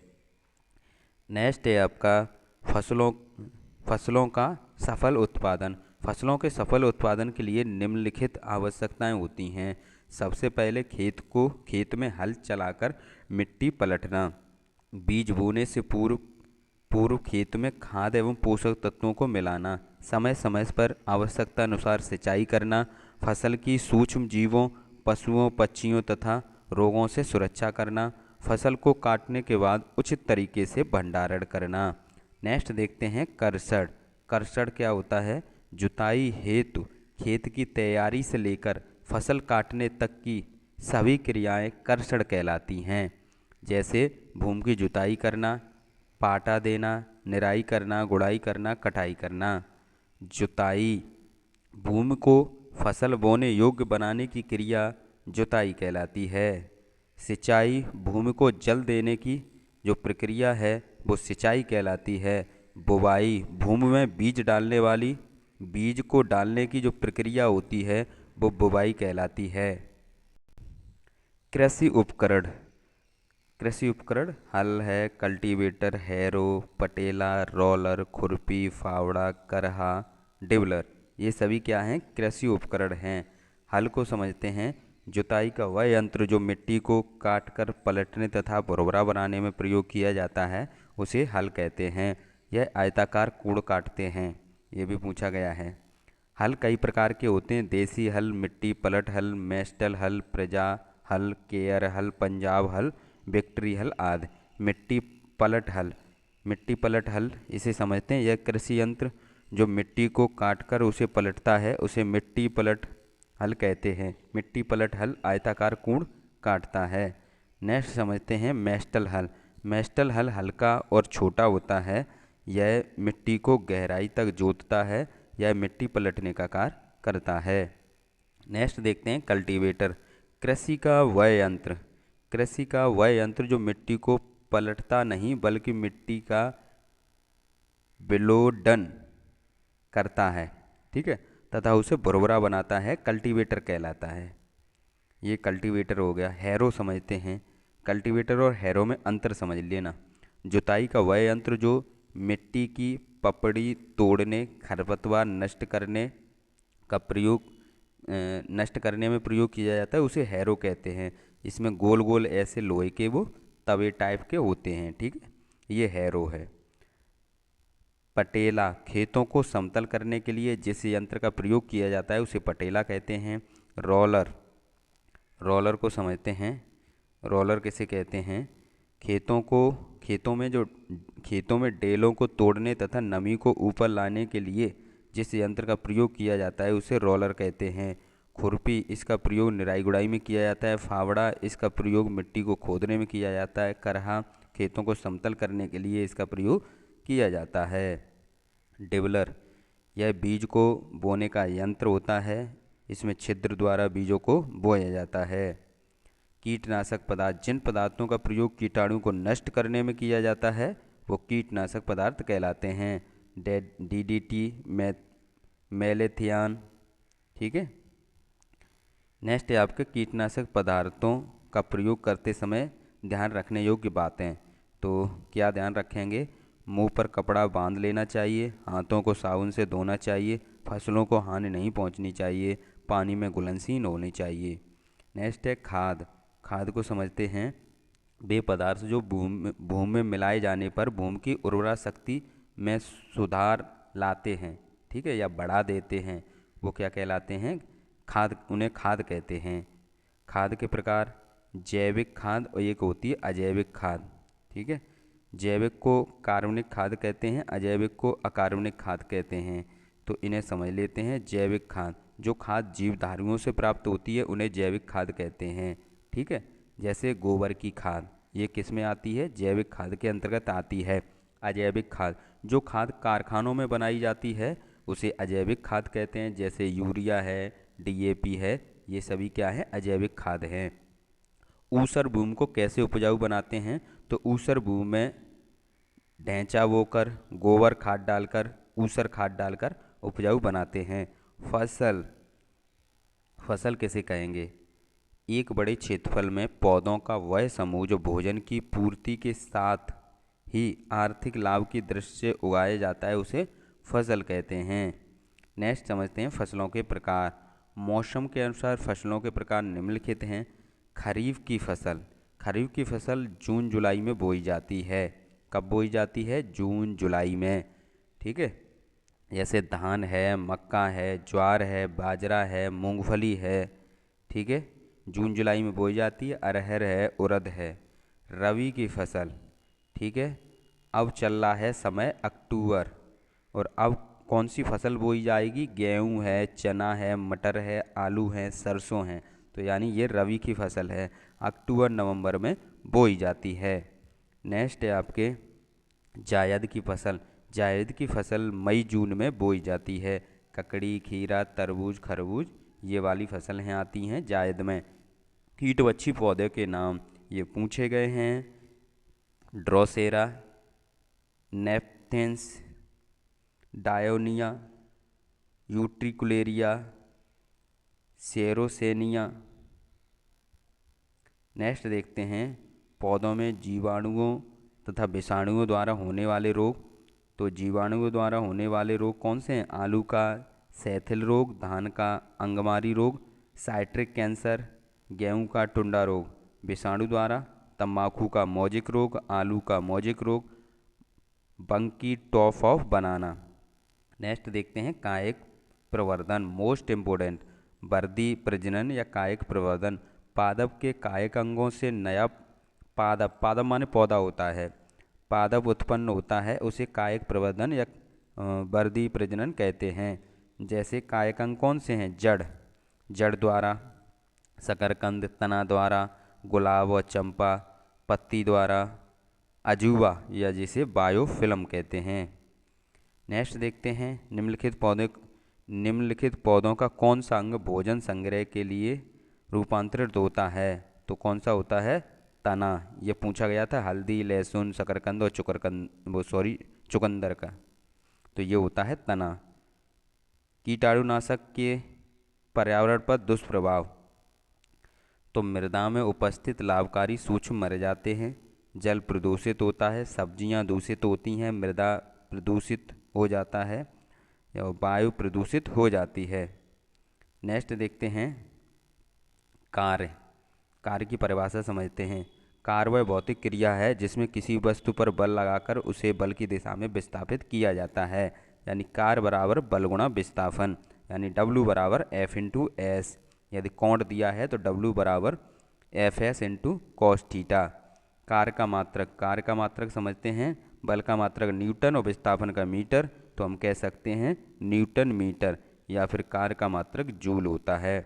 नेक्स्ट है आपका फसलों का सफल उत्पादन। फसलों के सफल उत्पादन के लिए निम्नलिखित आवश्यकताएं होती हैं। सबसे पहले खेत में हल चलाकर मिट्टी पलटना, बीज बोने से पूर्व खेत में खाद एवं पोषक तत्वों को मिलाना, समय समय पर आवश्यकता अनुसार सिंचाई करना, फसल की सूक्ष्म जीवों, पशुओं, पक्षियों तथा रोगों से सुरक्षा करना, फसल को काटने के बाद उचित तरीके से भंडारण करना। नेक्स्ट देखते हैं कर्षण। कर्षण क्या होता है? जुताई हेतु खेत की तैयारी से लेकर फसल काटने तक की सभी क्रियाएं कर्षण कहलाती हैं। जैसे भूमि की जुताई करना, पाटा देना, निराई करना, गुड़ाई करना, कटाई करना। जुताई भूमि को फसल बोने योग्य बनाने की क्रिया जुताई कहलाती है। सिंचाई भूमि को जल देने की जो प्रक्रिया है वो सिंचाई कहलाती है। बुवाई भूमि में बीज को डालने की जो प्रक्रिया होती है वो बुवाई कहलाती है। कृषि उपकरण हल है, कल्टीवेटर, हैरो, पटेला, रोलर, खुरपी, फावड़ा, करहा, डिबलर, ये सभी क्या हैं? कृषि उपकरण हैं। हल को समझते हैं। जुताई का वह यंत्र जो मिट्टी को काटकर पलटने तथा उर्वरा बनाने में प्रयोग किया जाता है उसे हल कहते हैं। यह आयताकार कूड़ काटते हैं। ये भी पूछा गया है। हल कई प्रकार के होते हैं। देसी हल, मिट्टी पलट हल, मेस्टल हल, प्रजा हल, केयर हल, पंजाब हल, विक्ट्री हल आदि। मिट्टी पलट हल इसे समझते हैं। यह कृषि यंत्र जो मिट्टी को काटकर उसे पलटता है उसे मिट्टी पलट हल कहते हैं। मिट्टी पलट हल आयताकार कूड़ काटता है। नेक्स्ट समझते हैं मेस्टल हल। मेस्टल हल हल्का और छोटा होता है। यह मिट्टी को गहराई तक जोतता है। यह मिट्टी पलटने का कार्य करता है। नेक्स्ट देखते हैं कल्टीवेटर। कृषि का वह यंत्र जो मिट्टी को पलटता नहीं बल्कि मिट्टी का विलोडन करता है, ठीक है, तथा उसे उर्वरा बनाता है, कल्टीवेटर कहलाता है। ये कल्टीवेटर हो गया। हैरो समझते हैं। कल्टीवेटर और हैरो में अंतर समझ लेना। जुताई का वह यंत्र जो मिट्टी की पपड़ी तोड़ने, खरपतवार नष्ट करने में प्रयोग किया जाता है उसे हैरो कहते हैं। इसमें गोल गोल ऐसे लोहे के वो तवे टाइप के होते हैं, ठीक है, ये हैरो है। पटेला खेतों को समतल करने के लिए जिस यंत्र का प्रयोग किया जाता है उसे पटेला कहते हैं। रोलर को समझते हैं। रोलर किसे कहते हैं? खेतों में डेलों को तोड़ने तथा नमी को ऊपर लाने के लिए जिस यंत्र का प्रयोग किया जाता है उसे रोलर कहते हैं। खुरपी, इसका प्रयोग निराई गुड़ाई में किया जाता है। फावड़ा, इसका प्रयोग मिट्टी को खोदने में किया जाता है। करहा, खेतों को समतल करने के लिए इसका प्रयोग किया जाता है। डिबलर, यह बीज को बोने का यंत्र होता है। इसमें छिद्र द्वारा बीजों को बोया जाता है। कीटनाशक पदार्थ, जिन पदार्थों का प्रयोग कीटाणु को नष्ट करने में किया जाता है वो कीटनाशक पदार्थ कहलाते हैं। डीडीटी, मेलेथियान। ठीक है। नेक्स्ट है आपके कीटनाशक पदार्थों का प्रयोग करते समय ध्यान रखने योग्य बातें। तो क्या ध्यान रखेंगे? मुंह पर कपड़ा बांध लेना चाहिए, हाथों को साबुन से धोना चाहिए, फसलों को हानि नहीं पहुंचनी चाहिए, पानी में घुलनशील होनी चाहिए। नेक्स्ट है खाद। खाद को समझते हैं। वे पदार्थ जो भूमि में मिलाए जाने पर भूमि की उर्वरा शक्ति में सुधार लाते हैं, ठीक है, या बढ़ा देते हैं, वो क्या कहलाते हैं? खाद, उन्हें खाद कहते हैं। खाद के प्रकार जैविक खाद और एक होती है अजैविक खाद। ठीक है। जैविक को कार्बनिक खाद कहते हैं, अजैविक को अकार्बनिक खाद कहते हैं। तो इन्हें समझ लेते हैं। जैविक खाद, जो खाद जीवधारियों से प्राप्त होती है उन्हें जैविक खाद कहते हैं। ठीक है। जैसे गोबर की खाद, ये किस में आती है? जैविक खाद के अंतर्गत आती है। अजैविक खाद, जो खाद कारखानों में बनाई जाती है उसे अजैविक खाद कहते हैं। जैसे यूरिया है, डीएपी है, ये सभी क्या है? अजैविक खाद हैं। ऊसर भूमि को कैसे उपजाऊ बनाते हैं? तो ऊसर भूमि में ढैंचा बोकर, गोबर खाद डालकर, ऊसर खाद डालकर उपजाऊ बनाते हैं। फसल, फसल किसे कहेंगे? एक बड़े क्षेत्रफल में पौधों का वह समूह जो भोजन की पूर्ति के साथ ही आर्थिक लाभ की दृष्टि से उगाया जाता है उसे फसल कहते हैं। नेक्स्ट समझते हैं फसलों के प्रकार। मौसम के अनुसार फसलों के प्रकार निम्नलिखित हैं। खरीफ की फसल, खरीफ की फसल जून जुलाई में बोई जाती है। कब बोई जाती है? जून जुलाई में। ठीक है। जैसे धान है, मक्का है, ज्वार है, बाजरा है, मूंगफली है। ठीक है, जून जुलाई में बोई जाती है। अरहर है, उड़द है। रबी की फसल, ठीक है, अब चल रहा है समय अक्टूबर, और अब कौन सी फसल बोई जाएगी? गेहूं है, चना है, मटर है, आलू है, सरसों है। तो यानी ये रबी की फसल है, अक्टूबर नवंबर में बोई जाती है। नेक्स्ट है आपके जायद की फसल। जायद की फसल मई जून में बोई जाती है। ककड़ी, खीरा, तरबूज, खरबूज, ये वाली फसल हैं आती हैं जायद में। कीटवच्छी पौधे के नाम ये पूछे गए हैं। Drosera, nepenthes, dionaea, utricularia, sarracenia. Next देखते हैं पौधों में जीवाणुओं तथा विषाणुओं द्वारा होने वाले रोग। तो जीवाणुओं द्वारा होने वाले रोग कौन से हैं? आलू का सैथिल रोग, धान का अंगमारी रोग, साइट्रिक कैंसर, गेहूं का टुंडा रोग। विषाणु द्वारा तंबाकू का मोजिक रोग, आलू का मोजिक रोग, बंकी टॉप ऑफ बनाना। नेक्स्ट देखते हैं कायिक प्रवर्धन, मोस्ट इम्पोर्टेंट। वर्दी प्रजनन या कायिक प्रवर्धन, पादप के कायिक अंगों से नया पादप, पादप माने पौधा होता है, पादप उत्पन्न होता है, उसे कायिक प्रवर्धन या वर्दी प्रजनन कहते हैं। जैसे कायिक अंग कौन से हैं? जड़, जड़ द्वारा, शकरकंद तना द्वारा, गुलाब और चंपा पत्ती द्वारा, अजूबा या जिसे बायोफिल्म कहते हैं। नेक्स्ट देखते हैं निम्नलिखित पौधों का कौन सा अंग भोजन संग्रह के लिए रूपांतरित होता है? तो कौन सा होता है? तना। ये पूछा गया था हल्दी, लहसुन, शकरकंद और चुकंदर का। तो ये होता है तना। कीटाणुनाशक के पर्यावरण पर दुष्प्रभाव। तो मृदा में उपस्थित लाभकारी सूक्ष्म मर जाते हैं, जल प्रदूषित होता है, सब्जियां दूषित होती हैं, मृदा प्रदूषित हो जाता है या वायु प्रदूषित हो जाती है। नेक्स्ट देखते हैं कार्य। कार्य की परिभाषा समझते हैं। कार्य वह भौतिक क्रिया है जिसमें किसी वस्तु पर बल लगाकर उसे बल की दिशा में विस्थापित किया जाता है। यानी कार्य बराबर बल गुणा विस्थापन, यानी W बराबर F/S। यदि कोण दिया है तो W बराबर FS into cos theta. Car का मात्रक समझते हैं, बल का मात्रक न्यूटन और विस्थापन का मीटर, तो हम कह सकते हैं न्यूटन मीटर, या फिर कार का मात्रक जूल होता है,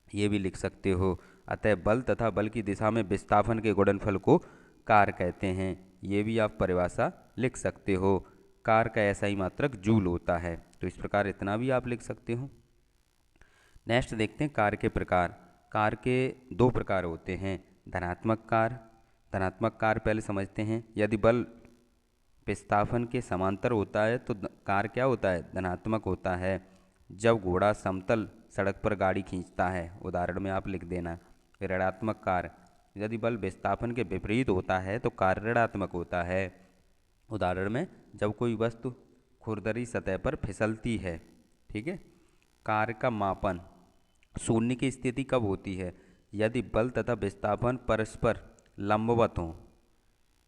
ये भी लिख सकते हो। अतः बल तथा बल की दिशा में विस्थापन के गुणनफल को कार कहते हैं, ये भी आप परिभाषा लिख सकते हो। कार का ऐसा ही मात्रक जूल होता है, तो इस प्रकार इतना भी आप लिख सकते हो। नेक्स्ट देखते हैं कार के प्रकार। कार के दो प्रकार होते हैं, धनात्मक कार। धनात्मक कार पहले समझते हैं। यदि बल विस्थापन के समांतर होता है तो कार क्या होता है, धनात्मक होता है। जब घोड़ा समतल सड़क पर गाड़ी खींचता है, उदाहरण में आप लिख देना। ऋणात्मक कार, यदि बल विस्थापन के विपरीत होता है तो कार ऋणात्मक होता है, उदाहरण में जब कोई वस्तु खुरदरी सतह पर फिसलती है। ठीक है। कार का मापन, शून्य की स्थिति कब होती है, यदि बल तथा विस्थापन परस्पर लंबवत हो।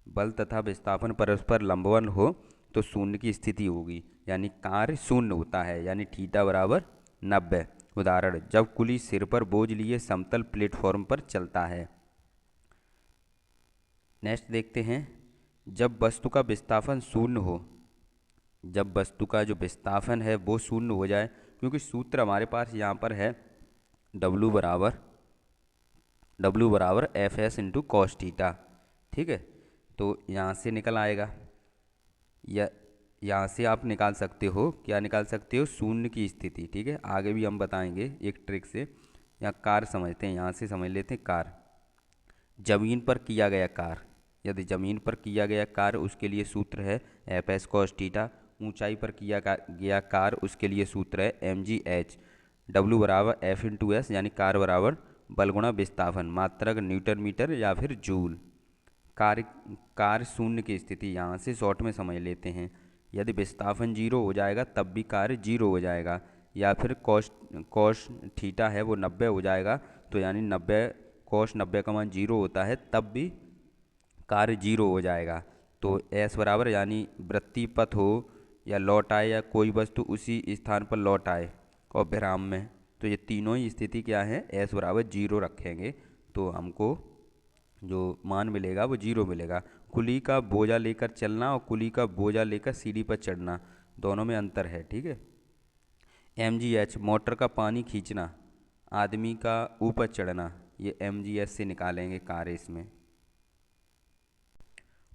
बल तथा विस्थापन परस्पर लंबवत हो तो शून्य की स्थिति होगी, यानी कार्य शून्य होता है, यानी थीटा बराबर 90। उदाहरण, जब कुली सिर पर बोझ लिए समतल प्लेटफॉर्म पर चलता है। नेक्स्ट देखते हैं, जब वस्तु का विस्थापन शून्य हो। जब वस्तु का जो विस्थापन है वो शून्य हो जाए, क्योंकि सूत्र हमारे पास यहाँ पर है W बराबर F S into cos theta. ठीक है, तो यहाँ से निकल आएगा, या यहाँ से आप निकाल सकते हो, क्या निकाल सकते हो, शून्य की स्थिति। ठीक है, आगे भी हम बताएंगे एक ट्रिक से। यहाँ कार समझते हैं, यहाँ से समझ लेते हैं कार। जमीन पर किया गया कार्य, यदि जमीन पर किया गया कार्य उसके लिए सूत्र है एफ एस कॉस थीटा। ऊंचाई पर किया गया कार्य उसके लिए सूत्र है एम जी एच। डब्ल्यू बराबर एफ इंटू एस, यानी कार्य बराबर बल गुणा विस्थापन, मात्रक न्यूटन मीटर या फिर जूल। कार्य शून्य की स्थिति यहाँ से शॉर्ट में समझ लेते हैं। यदि विस्थापन जीरो हो जाएगा तब भी कार्य जीरो हो जाएगा, या फिर कॉस थीटा है वो 90 हो जाएगा, तो यानी 90 कॉस 90 का मान जीरो होता है तब भी कार्य जीरो हो जाएगा। तो एस बराबर, यानी वृत्ति पथ हो या लौट आए या कोई वस्तु उसी स्थान पर लौट आए और विराम में, तो ये तीनों ही स्थिति क्या है, एस बराबर जीरो रखेंगे तो हमको जो मान मिलेगा वो जीरो मिलेगा। कुली का बोझा लेकर चलना और कुली का बोझा लेकर सीढ़ी पर चढ़ना, दोनों में अंतर है। ठीक है। एम जी एच, मोटर का पानी खींचना, आदमी का ऊपर चढ़ना, ये एम जी एच से निकालेंगे कार्य इसमें।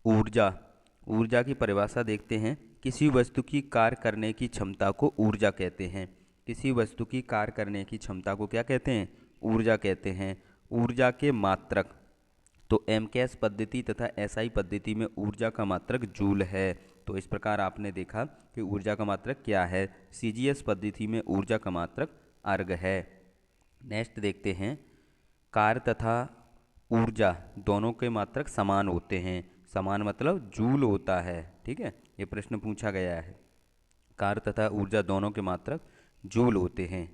ऊर्जा, ऊर्जा की परिभाषा देखते हैं। किसी वस्तु की कार्य करने की क्षमता को ऊर्जा कहते हैं। किसी वस्तु की कार्य करने की क्षमता को क्या कहते हैं, ऊर्जा कहते हैं। ऊर्जा के मात्रक, तो एम कैस पद्धति तथा एसआई पद्धति में ऊर्जा का मात्रक जूल है। तो इस प्रकार आपने देखा कि ऊर्जा का मात्रक क्या है। सीजीएस पद्धति में ऊर्जा का मात्रक अर्ग है। नेक्स्ट देखते हैं, कार्य तथा ऊर्जा दोनों के मात्रक समान होते हैं। समान मतलब जूल होता है। ठीक है, ये प्रश्न पूछा गया है। कार्य तथा ऊर्जा दोनों के मात्रक जूल होते हैं।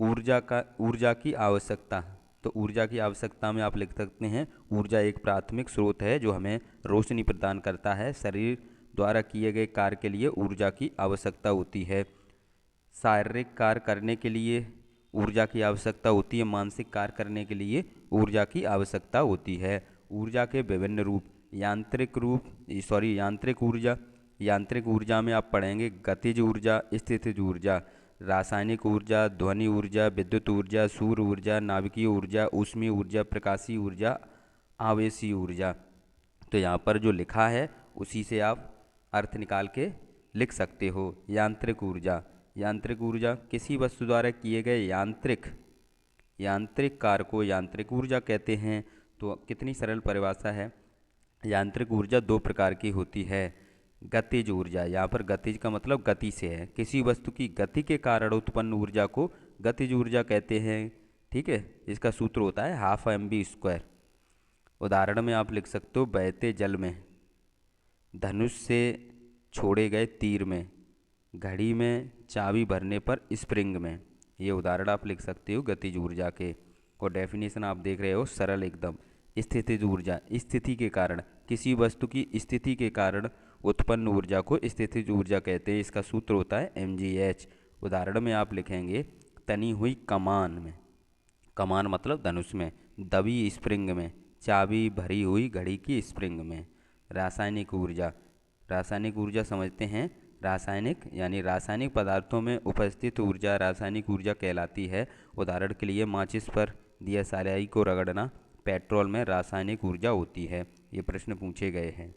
ऊर्जा की आवश्यकता, तो ऊर्जा की आवश्यकता में आप लिख सकते हैं, ऊर्जा एक प्राथमिक स्रोत है जो हमें रोशनी प्रदान करता है। शरीर द्वारा किए गए कार्य के लिए ऊर्जा की आवश्यकता होती है। शारीरिक कार्य करने के लिए ऊर्जा की आवश्यकता होती है, मानसिक कार्य करने के लिए ऊर्जा की आवश्यकता होती है। ऊर्जा के विभिन्न रूप, यांत्रिक ऊर्जा। यांत्रिक ऊर्जा में आप पढ़ेंगे गतिज ऊर्जा, स्थितिज ऊर्जा, रासायनिक ऊर्जा, ध्वनि ऊर्जा, विद्युत ऊर्जा, सौर ऊर्जा, नाभिकीय ऊर्जा, ऊष्मीय ऊर्जा, प्रकाशीय ऊर्जा, आवेशीय ऊर्जा। तो यहाँ पर जो लिखा है उसी से आप अर्थ निकाल के लिख सकते हो। यांत्रिक ऊर्जा, यांत्रिक ऊर्जा किसी वस्तु द्वारा किए गए यांत्रिक कार्य को यांत्रिक ऊर्जा कहते हैं। तो कितनी सरल परिभाषा है। यांत्रिक ऊर्जा दो प्रकार की होती है। गतिज ऊर्जा, यहाँ पर गतिज का मतलब गति से है। किसी वस्तु की गति के कारण उत्पन्न ऊर्जा को गतिज ऊर्जा कहते हैं। ठीक है, इसका सूत्र होता है हाफ mv²। उदाहरण में आप लिख सकते हो, बहते जल में, धनुष से छोड़े गए तीर में, घड़ी में चाबी भरने पर स्प्रिंग में। ये उदाहरण आप लिख सकते हो गतिज ऊर्जा के। और डेफिनेशन आप देख रहे हो सरल एकदम। स्थितिज ऊर्जा, स्थिति के कारण, किसी वस्तु की स्थिति के कारण उत्पन्न ऊर्जा को स्थितिज ऊर्जा कहते हैं। इसका सूत्र होता है mgh। उदाहरण में आप लिखेंगे, तनी हुई कमान में, कमान मतलब धनुष में, दबी स्प्रिंग में, चाबी भरी हुई घड़ी की स्प्रिंग में। रासायनिक ऊर्जा, रासायनिक ऊर्जा समझते हैं। रासायनिक यानी रासायनिक पदार्थों में उपस्थित ऊर्जा रासायनिक ऊर्जा कहलाती है। उदाहरण के लिए माचिस पर दिया स्याही को रगड़ना पेट्रोल में रासायनिक ऊर्जा होती है। ये प्रश्न पूछे गए हैं।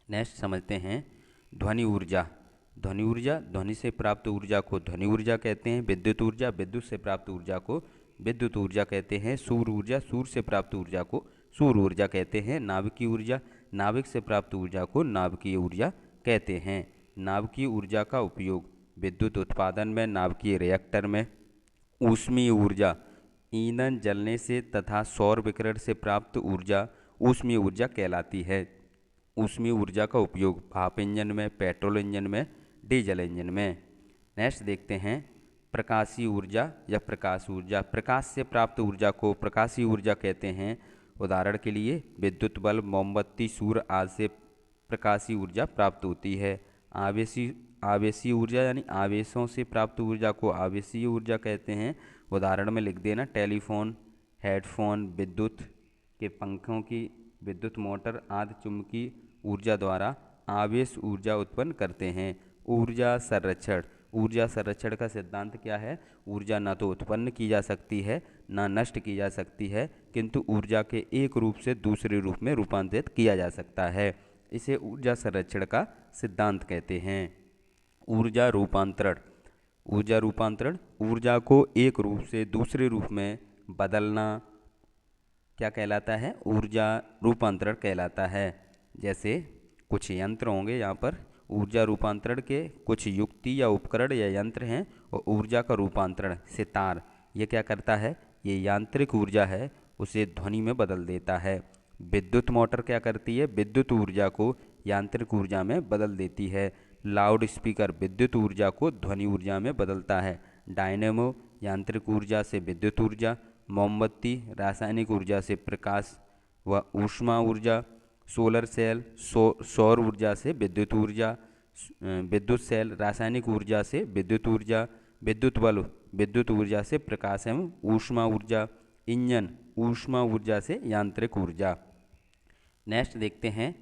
नेक्स्ट समझते हैं ध्वनि ऊर्जा। ध्वनि ऊर्जा, ध्वनि से प्राप्त ऊर्जा को ध्वनि ऊर्जा कहते हैं। विद्युत ऊर्जा, विद्युत से प्राप्त ऊर्जा को विद्युत ऊर्जा कहते हैं। सौर ऊर्जा, सूर्य से प्राप्त ऊर्जा को सौर ऊर्जा कहते हैं। नाभिकीय ऊर्जा, नाभिक से प्राप्त ऊर्जा को नाभिकीय ऊर्जा कहते हैं। नाभिकीय ऊर्जा का उपयोग विद्युत उत्पादन में, नाभिकीय रिएक्टर में। ऊष्मीय ऊर्जा, ईंधन जलने से तथा सौर विकिरण से प्राप्त ऊर्जा ऊष्मीय ऊर्जा कहलाती है। ऊष्मीय ऊर्जा का उपयोग भाप इंजन में, पेट्रोल इंजन में, डीजल इंजन में। नेक्स्ट देखते हैं प्रकाशीय ऊर्जा या प्रकाश ऊर्जा। प्रकाश से प्राप्त ऊर्जा को प्रकाशीय ऊर्जा कहते हैं। उदाहरण के लिए विद्युत बल्ब, मोमबत्ती, सूर्य आदि से प्रकाशीय ऊर्जा प्राप्त होती है। आवेशीय ऊर्जा यानी आवेशों से प्राप्त ऊर्जा को आवेशीय ऊर्जा कहते हैं। उदाहरण में लिख देना टेलीफोन, हेडफोन, विद्युत के पंखों की, विद्युत मोटर आदि चुंबकीय ऊर्जा द्वारा आवेश ऊर्जा उत्पन्न करते हैं। ऊर्जा संरक्षण, ऊर्जा संरक्षण का सिद्धांत क्या है? ऊर्जा न तो उत्पन्न की जा सकती है न नष्ट की जा सकती है, किंतु ऊर्जा के एक रूप से दूसरे रूप में रूपांतरित किया जा सकता है। इसे ऊर्जा संरक्षण का सिद्धांत कहते हैं। ऊर्जा रूपांतरण, ऊर्जा रूपांतरण ऊर्जा को एक रूप से दूसरे रूप में बदलना क्या कहलाता है? ऊर्जा रूपांतरण कहलाता है। जैसे कुछ यंत्र होंगे, यहाँ पर ऊर्जा रूपांतरण के कुछ युक्ति या उपकरण या यंत्र हैं। और ऊर्जा का रूपांतरण सितार, ये क्या करता है? ये यांत्रिक ऊर्जा है, उसे ध्वनि में बदल देता है। विद्युत मोटर क्या करती है? विद्युत ऊर्जा को यांत्रिक ऊर्जा में बदल देती है। लाउड स्पीकर विद्युत ऊर्जा को ध्वनि ऊर्जा में बदलता है। डायनेमो यांत्रिक ऊर्जा से विद्युत ऊर्जा। मोमबत्ती रासायनिक ऊर्जा से प्रकाश व ऊष्मा ऊर्जा। सोलर सेल सौर ऊर्जा से विद्युत ऊर्जा। विद्युत सेल रासायनिक ऊर्जा से विद्युत ऊर्जा। विद्युत बल्ब विद्युत ऊर्जा से प्रकाश एवं ऊष्मा ऊर्जा। इंजन ऊष्मा ऊर्जा से यांत्रिक ऊर्जा। नेक्स्ट देखते हैं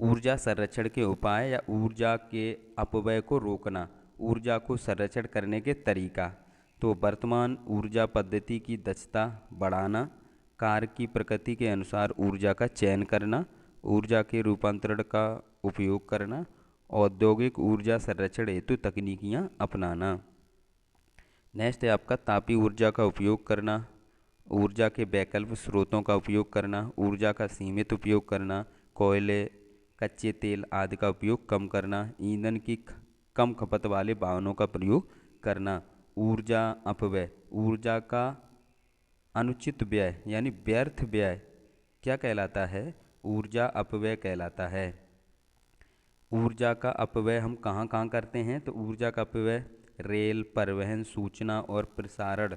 ऊर्जा संरक्षण के उपाय या ऊर्जा के अपव्यय को रोकना। ऊर्जा को संरक्षण करने के तरीका, तो वर्तमान ऊर्जा पद्धति की दक्षता बढ़ाना, कार्य की प्रकृति के अनुसार ऊर्जा का चयन करना, ऊर्जा के रूपांतरण का उपयोग करना, औद्योगिक ऊर्जा संरक्षण हेतु तकनीकियाँ अपनाना। नेक्स्ट है आपका तापीय ऊर्जा का उपयोग करना, ऊर्जा के वैकल्पिक स्रोतों का उपयोग करना, ऊर्जा का सीमित उपयोग करना, कोयले, कच्चे तेल आदि का उपयोग कम करना, ईंधन की कम खपत वाले वाहनों का प्रयोग करना। ऊर्जा अपव्यय, ऊर्जा का अनुचित व्यय यानी व्यर्थ व्यय क्या कहलाता है? ऊर्जा अपव्यय कहलाता है। ऊर्जा का अपव्यय हम कहाँ कहाँ करते हैं? तो ऊर्जा का अपव्यय रेल, परिवहन, सूचना और प्रसारण,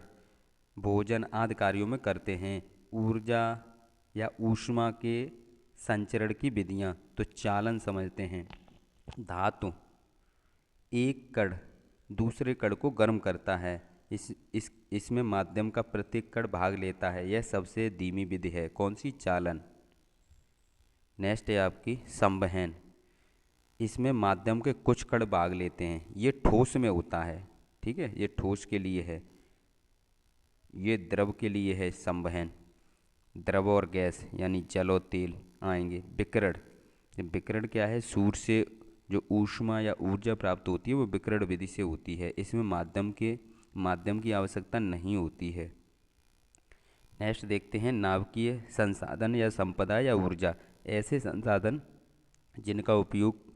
भोजन आदि कार्यों में करते हैं। ऊर्जा या ऊष्मा के संचरण की विधियाँ, तो चालन समझते हैं। धातु, एक कण दूसरे कण को गर्म करता है, इसमें माध्यम का प्रत्येक कण भाग लेता है, यह सबसे धीमी विधि है। कौन सी? चालन। नेक्स्ट है आपकी संवहन, इसमें माध्यम के कुछ कण भाग लेते हैं, ये ठोस में होता है। ठीक है, ये ठोस के लिए है, ये द्रव के लिए है संवहन। द्रव और गैस यानी जल और तेल आएंगे। विकिरण, विकिरण क्या है? सूर्य से जो ऊष्मा या ऊर्जा प्राप्त होती है वो विकिरण विधि से होती है, इसमें माध्यम की आवश्यकता नहीं होती है। नेक्स्ट देखते हैं नाभिकीय संसाधन या संपदा या ऊर्जा, ऐसे संसाधन जिनका उपयोग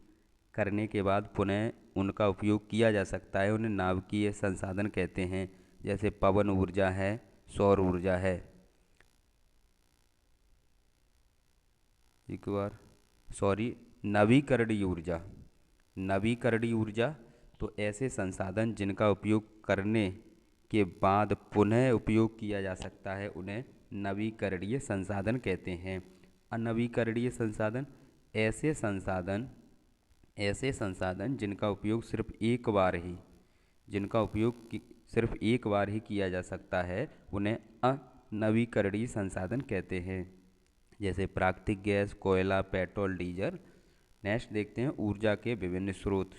करने के बाद पुनः उनका उपयोग किया जा सकता है, उन्हें नाभिकीय संसाधन कहते हैं। जैसे पवन ऊर्जा है, सौर ऊर्जा है। एक बार नवीकरणीय ऊर्जा, नवीकरणीय ऊर्जा तो ऐसे संसाधन जिनका उपयोग करने के बाद पुनः उपयोग किया जा सकता है, उन्हें नवीकरणीय संसाधन कहते हैं। अनवीकरणीय संसाधन, ऐसे संसाधन जिनका उपयोग सिर्फ एक बार ही किया जा सकता है, उन्हें अनवीकरणीय संसाधन कहते हैं। जैसे प्राकृतिक गैस, कोयला, पेट्रोल, डीजल। नेक्स्ट देखते हैं ऊर्जा के विभिन्न स्रोत।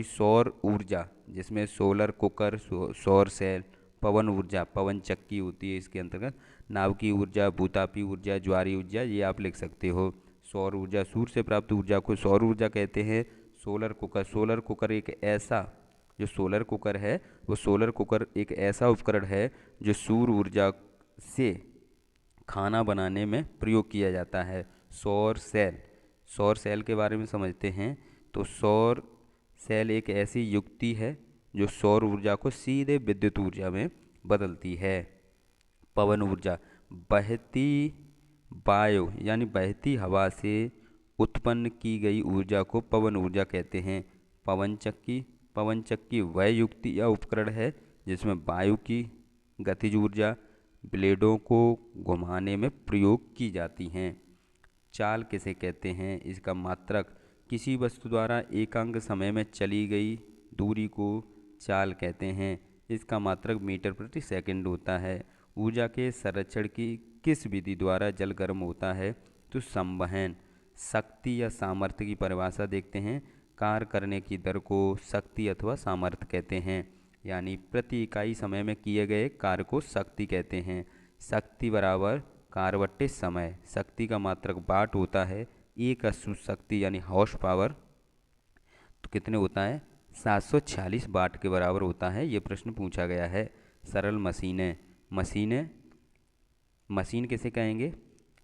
सौर ऊर्जा, जिसमें सोलर कुकर, सौर सेल। पवन ऊर्जा, पवन चक्की होती है इसके अंतर्गत। नाभिकीय ऊर्जा, भूतापीय ऊर्जा, ज्वारीय ऊर्जा, ये आप लिख सकते हो। सौर ऊर्जा, सूर्य से प्राप्त ऊर्जा को सौर ऊर्जा कहते हैं। सोलर कुकर एक ऐसा, जो सोलर कुकर है वो सोलर कुकर एक ऐसा उपकरण है जो सौर ऊर्जा से खाना बनाने में प्रयोग किया जाता है। सौर सेल के बारे में समझते हैं। तो सौर सेल एक ऐसी युक्ति है जो सौर ऊर्जा को सीधे विद्युत ऊर्जा में बदलती है। पवन ऊर्जा, बहती वायु यानी बहती हवा से उत्पन्न की गई ऊर्जा को पवन ऊर्जा कहते हैं। पवन चक्की वह युक्ति या उपकरण है जिसमें वायु की गतिज ऊर्जा ब्लेडों को घुमाने में प्रयोग की जाती हैं। चाल किसे कहते हैं? इसका मात्रक, किसी वस्तु द्वारा एकांक समय में चली गई दूरी को चाल कहते हैं। इसका मात्रक मीटर प्रति सेकंड होता है। ऊर्जा के संरक्षण की किस विधि द्वारा जल गर्म होता है? तो संवहन। शक्ति या सामर्थ्य की परिभाषा देखते हैं। कार्य करने की दर को शक्ति अथवा सामर्थ्य कहते हैं, यानी प्रति इकाई समय में किए गए कार्य को शक्ति कहते हैं। शक्ति बराबर कार्य बट्टे समय। शक्ति का मात्रक वाट होता है। एक अश्व शक्ति यानी हॉर्स पावर तो कितने होता है? 746 वाट के बराबर होता है। ये प्रश्न पूछा गया है। सरल मशीन किसे कहेंगे?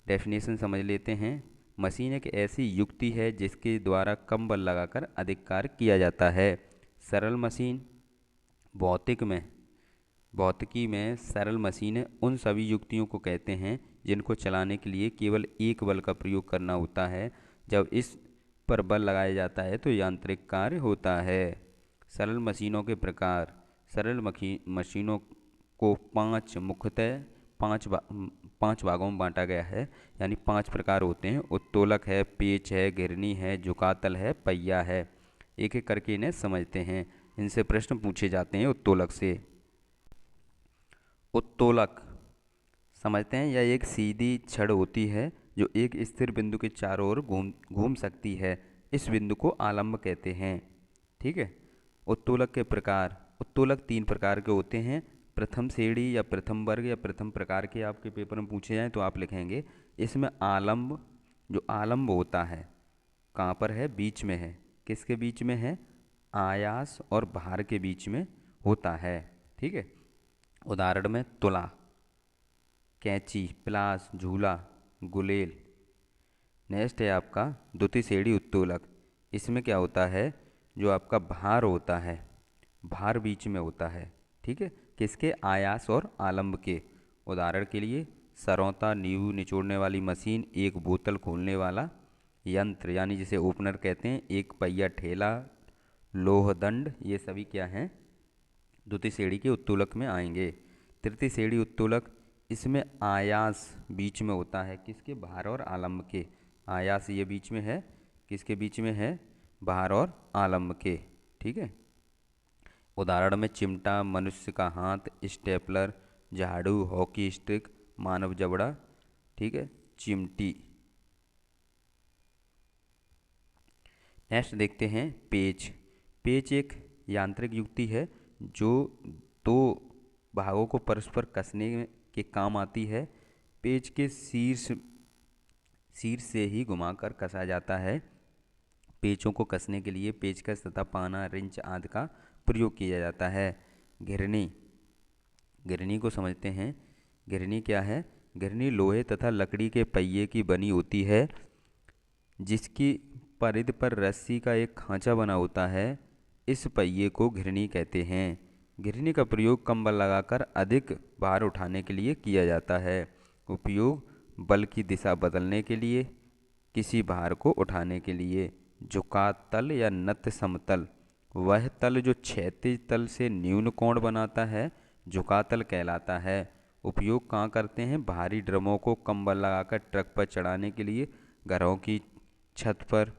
डेफिनेशन समझ लेते हैं। मशीन एक ऐसी युक्ति है जिसके द्वारा कम बल लगाकर अधिक कार्य किया जाता है। सरल मशीन, भौतिकी में सरल मशीनें उन सभी युक्तियों को कहते हैं जिनको चलाने के लिए केवल एक बल का प्रयोग करना होता है। जब इस पर बल लगाया जाता है तो यांत्रिक कार्य होता है। सरल मशीनों के प्रकार। मशीनों को मुख्यतः पांच भागों में बांटा गया है, यानी 5 प्रकार होते हैं। उत्तोलक है, पेच है, घिरनी है, झुकातल है, पहिया है। एक एक करके इन्हें समझते हैं। इनसे प्रश्न पूछे जाते हैं उत्तोलक से। उत्तोलक समझते हैं, यह एक सीधी छड़ होती है जो एक स्थिर बिंदु के चारों ओर घूम सकती है। इस बिंदु को आलंब कहते हैं। ठीक है। उत्तोलक के प्रकार। उत्तोलक 3 प्रकार के होते हैं। प्रथम श्रेणी या प्रथम वर्ग या प्रथम प्रकार के आपके पेपर में पूछे जाएं तो आप लिखेंगे। इसमें आलंब, जो आलंब होता है कहाँ पर है? बीच में है। किसके बीच में है? आयास और भार के बीच में होता है। ठीक है। उदाहरण में तुला, कैंची, प्लास, झूला, गुलेल। नेक्स्ट है आपका द्वितीय श्रेणी उत्तोलक। इसमें क्या होता है? जो आपका भार होता है, भार बीच में होता है। ठीक है। किसके? आयास और आलंब के। उदाहरण के लिए सरौता, नींबू निचोड़ने वाली मशीन, एक बोतल खोलने वाला यंत्र यानी जिसे ओपनर कहते हैं, एक पहिया ठेला, लोहदंड, ये सभी क्या हैं? द्वितीय श्रेणी के उत्तोलक में आएंगे। तृतीय श्रेणी उत्तोलक, इसमें आयास बीच में होता है। किसके? भार और आलंब के। आयास ये बीच में है। किसके बीच में है? भार और आलंब के। ठीक है। उदाहरण में चिमटा, मनुष्य का हाथ, स्टेपलर, झाड़ू, हॉकी स्टिक, मानव जबड़ा। ठीक है। चिमटी। नेक्स्ट देखते हैं पेच। पेच एक यांत्रिक युक्ति है जो 2 भागों को परस्पर कसने के काम आती है। पेच के शीर्ष से ही घुमाकर कसा जाता है। पेचों को कसने के लिए पेचकस तथा पाना, रिंच आदि का प्रयोग किया जाता है। घिरनी को समझते हैं। घिरनी क्या है? घिरनी लोहे तथा लकड़ी के पहिए की बनी होती है जिसकी परिधि पर रस्सी का एक खांचा बना होता है। इस पहिए को घिरनी कहते हैं। घिरनी का प्रयोग कम बल लगाकर अधिक भार उठाने के लिए किया जाता है। उपयोग बल की दिशा बदलने के लिए, किसी भार को उठाने के लिए। झुका तल या नत्थ समतल, वह तल जो क्षैतिज तल से न्यून कोण बनाता है, झुका तल कहलाता है। उपयोग कहाँ करते हैं? भारी ड्रमों को कम बल लगाकर ट्रक पर चढ़ाने के लिए, घरों की छत पर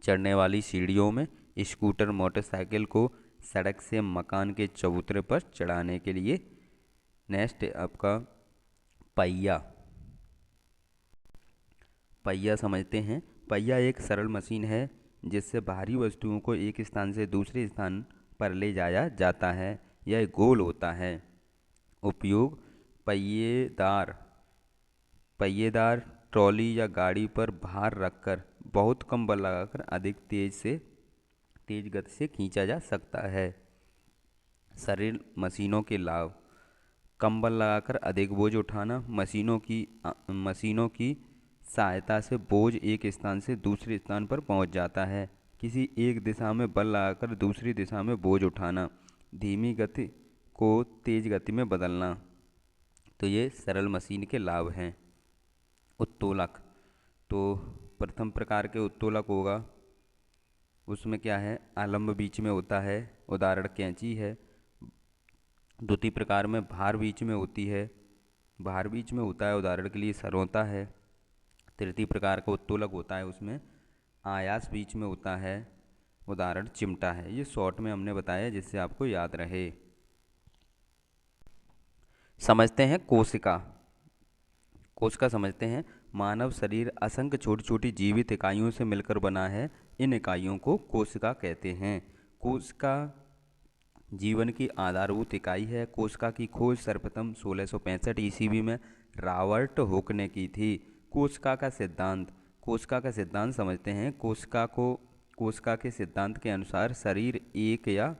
चढ़ने वाली सीढ़ियों में, स्कूटर, मोटरसाइकिल को सड़क से मकान के चबूतरे पर चढ़ाने के लिए। नेक्स्ट आपका पहिया। पहिया समझते हैं। पहिया एक सरल मशीन है जिससे भारी वस्तुओं को एक स्थान से दूसरे स्थान पर ले जाया जाता है। यह गोल होता है। उपयोग: पहिएदार पहिएदार ट्रॉली या गाड़ी पर भार रखकर बहुत कम बल लगाकर अधिक तेज गति से खींचा जा सकता है। सरल मशीनों के लाभ: कम बल लगाकर अधिक बोझ उठाना। मशीनों की सहायता से बोझ एक स्थान से दूसरे स्थान पर पहुंच जाता है। किसी एक दिशा में बल लगाकर दूसरी दिशा में बोझ उठाना। धीमी गति को तेज गति में बदलना। तो ये सरल मशीन के लाभ हैं। उत्तोलक: तो प्रथम प्रकार के उत्तोलक होगा, उसमें क्या है, आलम्ब बीच में होता है, उदाहरण कैंची है। द्वितीय प्रकार में भार बीच में होती है, भार बीच में होता है, उदाहरण के लिए सरौता है। तृतीय प्रकार का उत्तोलक होता है, उसमें आयास बीच में होता है, उदाहरण चिमटा है। ये शॉर्ट में हमने बताया जिससे आपको याद रहे। समझते हैं कोशिका। कोशिका समझते हैं। मानव शरीर असंख्य छोटी छोटी जीवित इकाइयों से मिलकर बना है। इन इकाइयों को कोशिका कहते हैं। कोशिका जीवन की आधारभूत इकाई है। कोशिका की खोज सर्वप्रथम 1665 ईस्वी में रॉबर्ट हुक ने की थी। कोशिका का सिद्धांत समझते हैं। कोशिका के सिद्धांत के अनुसार शरीर एक या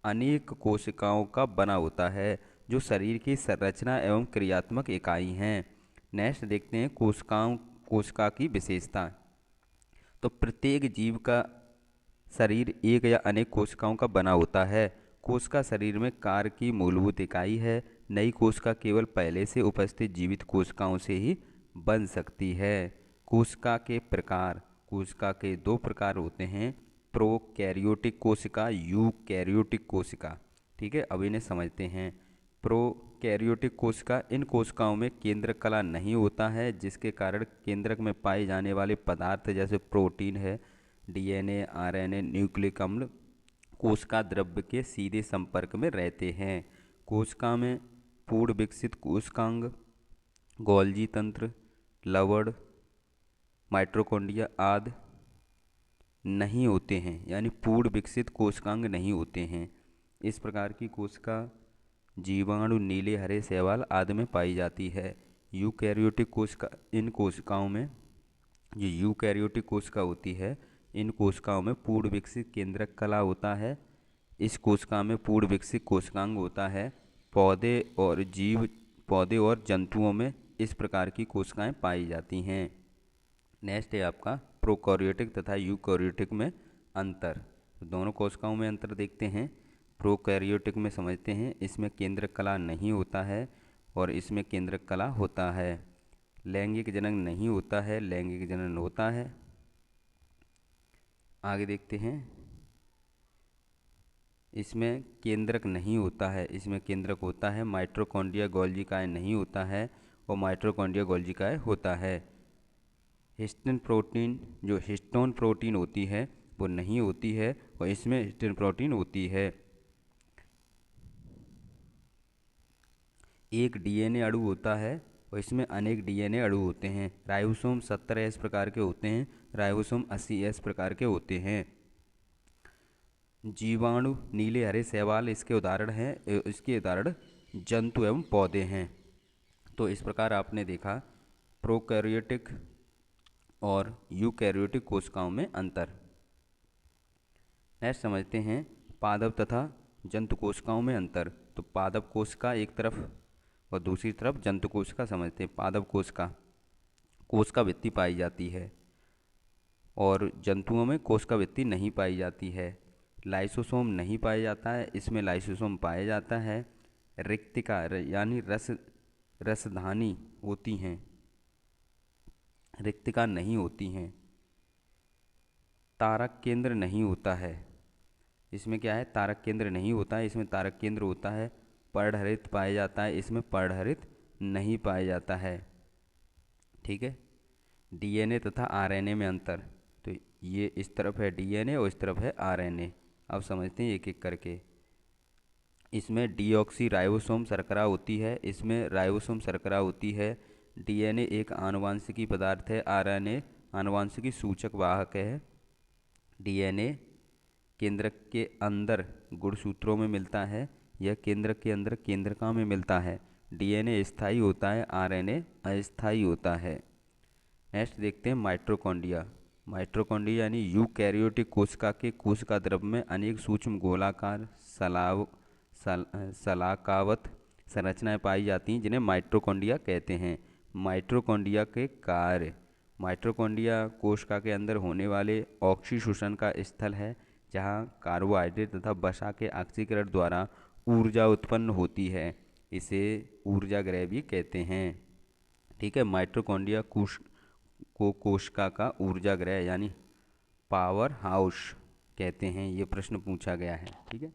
अनेक कोशिकाओं का बना होता है जो शरीर की संरचना एवं क्रियात्मक इकाई हैं। नेक्स्ट देखते हैं कोशिका की विशेषता। तो प्रत्येक जीव का शरीर एक या अनेक कोशिकाओं का बना होता है। कोशिका शरीर में कार्य की मूलभूत इकाई है। नई कोशिका केवल पहले से उपस्थित जीवित कोशिकाओं से ही बन सकती है। कोशिका के प्रकार: कोशिका के दो प्रकार होते हैं, प्रोकैरियोटिक कोशिका, यूकैरियोटिक कोशिका। ठीक है, अब इन्हें समझते हैं। प्रोकैरियोटिक कोशिका: इन कोशिकाओं में केंद्रक कला नहीं होता है, जिसके कारण केंद्रक में पाए जाने वाले पदार्थ जैसे प्रोटीन है, डीएनए, आरएनए, न्यूक्लिक अम्ल कोशिका द्रव्य के सीधे संपर्क में रहते हैं। कोशिका में पूर्ण विकसित कोशिकांग, गोल्जी तंत्र, लवण, माइटोकॉन्ड्रिया आदि नहीं होते हैं, यानी पूर्ण विकसित कोशिकांग नहीं होते हैं। इस प्रकार की कोशिका जीवाणु, नीले हरे शैवाल आदि में पाई जाती है। यूकैरियोटिक कोशिका: इन कोशिकाओं में जो यूकैरियोटिक कोशिका होती है, इन कोशिकाओं में पूर्ण विकसित केंद्रक कला होता है। इस कोशिका में पूर्ण विकसित कोशिकांग होता है। पौधे और जंतुओं में इस प्रकार की कोशिकाएं पाई जाती हैं। नेक्स्ट है आपका प्रोकैरियोटिक तथा यूकैरियोटिक में अंतर। दोनों कोशिकाओं में अंतर देखते हैं। प्रोकैरियोटिक में समझते हैं, इसमें केंद्रक कला नहीं होता है और इसमें केंद्रक कला होता है। लैंगिक जनन नहीं होता है, लैंगिक जनन होता है। आगे देखते हैं, इसमें केंद्रक नहीं होता है, इसमें केंद्रक होता है। माइटोकॉन्ड्रिया गोल्जिकाए नहीं होता है और माइटोकॉन्ड्रिया गोल्जिकाए होता है। हिस्टोन प्रोटीन, जो हिस्टोन प्रोटीन होती है वो नहीं होती है और इसमें हिस्टोन प्रोटीन होती है। एक डीएनए अणु होता है और इसमें अनेक डीएनए अणु होते हैं। राइबोसोम 70S प्रकार के होते हैं, राइबोसोम 80S प्रकार के होते हैं। जीवाणु, नीले हरे शैवाल इसके उदाहरण हैं। इसके उदाहरण जंतु एवं पौधे हैं। तो इस प्रकार आपने देखा प्रोकैरियोटिक और यूकैरियोटिक कोशिकाओं में अंतर। नेक्स्ट समझते हैं पादप तथा जंतु कोशिकाओं में अंतर। तो पादप कोशिका एक तरफ और दूसरी तरफ जंतु कोशिका समझते हैं। पादप कोशिका वृत्ति पाई जाती है और जंतुओं में कोशिका वृत्ति नहीं पाई जाती है। लाइसोसोम नहीं पाया जाता है, इसमें लाइसोसोम पाया जाता है। रिक्तिका यानी रसधानी होती हैं, रिक्तिका नहीं होती हैं। तारक केंद्र नहीं होता है, इसमें क्या है, तारक केंद्र नहीं होता है, इसमें तारक केंद्र होता है। पर्णहरित पाया जाता है, इसमें पर्णहरित नहीं पाया जाता है। ठीक है। डीएनए तथा आरएनए में अंतर। तो ये इस तरफ है डीएनए और इस तरफ है आरएनए। अब समझते हैं एक एक करके। इसमें डीऑक्सी राइबोसोम शर्करा होती है, इसमें राइबोसोम शर्करा होती है। डीएनए एक आनुवांशिकी पदार्थ है, आरएनए आनुवांशिकी सूचक वाहक है। डीएनए केंद्रक के अंदर गुणसूत्रों में मिलता है, यह केंद्रक के अंदर केंद्रका में मिलता है। डीएनए स्थायी होता है, आरएनए अस्थायी होता है। नेक्स्ट देखते हैं माइटोकॉन्ड्रिया। माइटोकॉन्ड्रिया यानी यूकैरियोटिक कोशिका के कोशिका द्रव्य में अनेक सूक्ष्म गोलाकार सलाकावत संरचनाएं पाई जाती हैं, जिन्हें माइटोकॉन्ड्रिया कहते हैं। माइटोकॉन्ड्रिया के कार्य। माइटोकॉन्ड्रिया कोशिका के अंदर होने वाले ऑक्सीशोषण का स्थल है, जहां कार्बोहाइड्रेट तथा वसा के ऑक्सीकरण द्वारा ऊर्जा उत्पन्न होती है। इसे ऊर्जा गृह भी कहते हैं। ठीक है, माइटोकॉन्ड्रिया कोशिका का ऊर्जा गृह यानी पावर हाउस कहते हैं। ये प्रश्न पूछा गया है। ठीक है,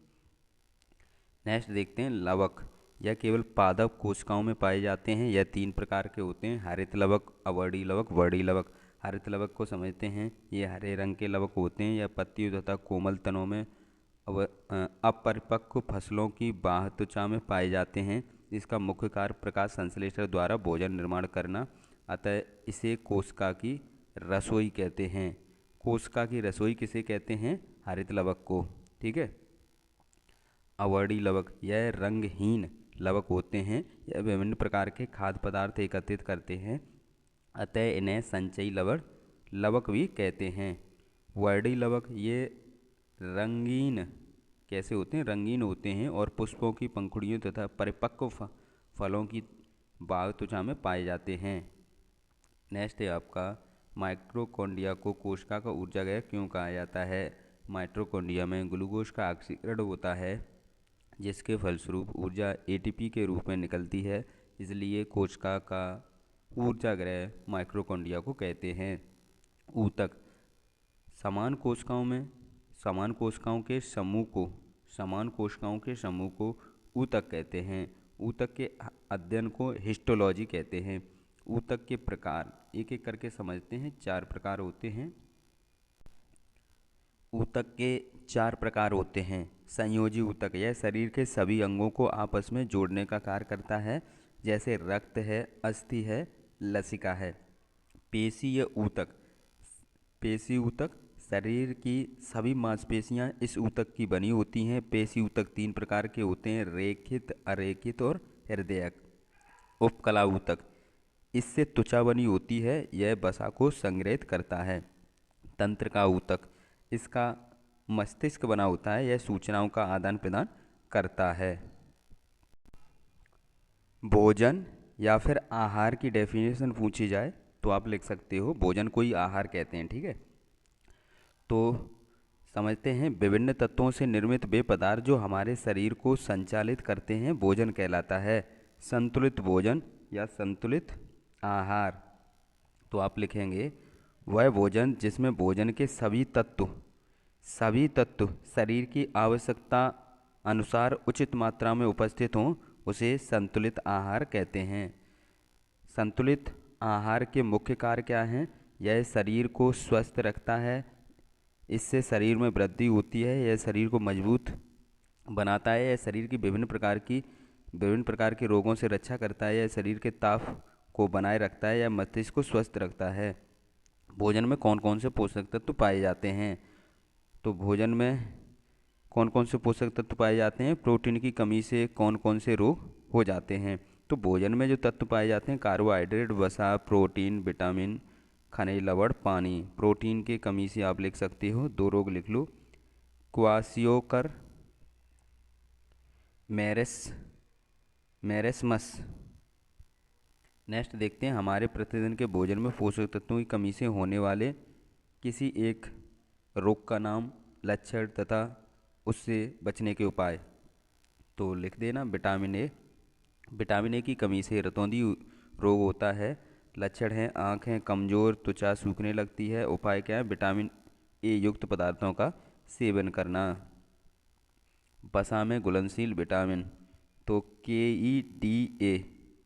नेक्स्ट देखते हैं लवक। यह केवल पादप कोशिकाओं में पाए जाते हैं। यह 3 प्रकार के होते हैं, हरित लवक, अवर्णी लवक, वर्णी लवक। हरित लवक को समझते हैं, ये हरे रंग के लवक होते हैं। यह पत्तियों तथा कोमल तनों में अपरिपक्व फसलों की बाह्य त्वचा में पाए जाते हैं। इसका मुख्य कार्य प्रकाश संश्लेषण द्वारा भोजन निर्माण करना, अतः इसे कोशिका की रसोई कहते हैं। कोशिका की रसोई किसे कहते हैं? हरित लवक को। ठीक है, अवर्णी लवक, यह रंगहीन लवक होते हैं। यह विभिन्न प्रकार के खाद्य पदार्थ एकत्रित करते हैं, अतः इन्हें संचयी लवक भी कहते हैं। वर्णी लवक, ये रंगीन कैसे होते हैं? रंगीन होते हैं और पुष्पों की पंखुड़ियों तथा परिपक्व फलों की बाह्य त्वचा में पाए जाते हैं। नेक्स्ट है आपका माइटोकॉन्ड्रिया को कोशिका का ऊर्जा गृह क्यों कहा जाता है? माइटोकॉन्ड्रिया में ग्लूकोज का ऑक्सीकरण होता है, जिसके फलस्वरूप ऊर्जा एटीपी के रूप में निकलती है। इसलिए कोशिका का ऊर्जा गृह माइटोकॉन्ड्रिया को कहते हैं। ऊतक, समान कोशिकाओं के समूह को ऊतक कहते हैं। ऊतक के अध्ययन को हिस्टोलॉजी कहते हैं। ऊतक के प्रकार एक एक करके समझते हैं। 4 प्रकार होते हैं। ऊतक के 4 प्रकार होते हैं। संयोजी ऊतक, यह शरीर के सभी अंगों को आपस में जोड़ने का कार्य करता है, जैसे रक्त है, अस्थि है, लसिका है। पेशीय ऊतक, पेशी ऊतक, शरीर की सभी मांसपेशियां इस ऊतक की बनी होती हैं। पेशी ऊतक 3 प्रकार के होते हैं, रेखित, अरेखित और हृदयक। उपकला ऊतक, इससे त्वचा बनी होती है, यह वसा को संग्रहित करता है। तंत्रिका ऊतक, इसका मस्तिष्क बना होता है, यह सूचनाओं का आदान प्रदान करता है। भोजन या फिर आहार की डेफिनेशन पूछी जाए तो आप लिख सकते हो भोजन को ही आहार कहते हैं। ठीक है, तो समझते हैं विभिन्न तत्वों से निर्मित वे पदार्थ जो हमारे शरीर को संचालित करते हैं भोजन कहलाता है। संतुलित भोजन या संतुलित आहार, तो आप लिखेंगे वह भोजन जिसमें भोजन के सभी तत्व शरीर की आवश्यकता अनुसार उचित मात्रा में उपस्थित हों, उसे संतुलित आहार कहते हैं। संतुलित आहार के मुख्य कार्य क्या हैं? यह शरीर को स्वस्थ रखता है, इससे शरीर में वृद्धि होती है, यह शरीर को मजबूत बनाता है, यह शरीर की विभिन्न प्रकार के रोगों से रक्षा करता है, यह शरीर के ताप को बनाए रखता है, यह मस्तिष्क को स्वस्थ रखता है। भोजन में कौन कौन से पोषक तत्व पाए जाते हैं? तो भोजन में कौन कौन से पोषक तत्व पाए जाते हैं? प्रोटीन की कमी से कौन कौन से रोग हो जाते हैं? तो भोजन में जो तत्व पाए जाते हैं, कार्बोहाइड्रेट, वसा, प्रोटीन, विटामिन, खनिज लवण, पानी। प्रोटीन की कमी से आप लिख सकते हो 2 रोग लिख लो, क्वाशियोकर मेरेस्मस। नेक्स्ट देखते हैं हमारे प्रतिदिन के भोजन में पोषक तत्वों की कमी से होने वाले किसी एक रोग का नाम, लक्षण तथा उससे बचने के उपाय। तो लिख देना विटामिन ए। विटामिन ए की कमी से रतौंधी रोग होता है। लक्षण हैं आँखें कमज़ोर, त्वचा सूखने लगती है। उपाय क्या है? विटामिन ए युक्त पदार्थों का सेवन करना। वसा में घुलनशील विटामिन, तो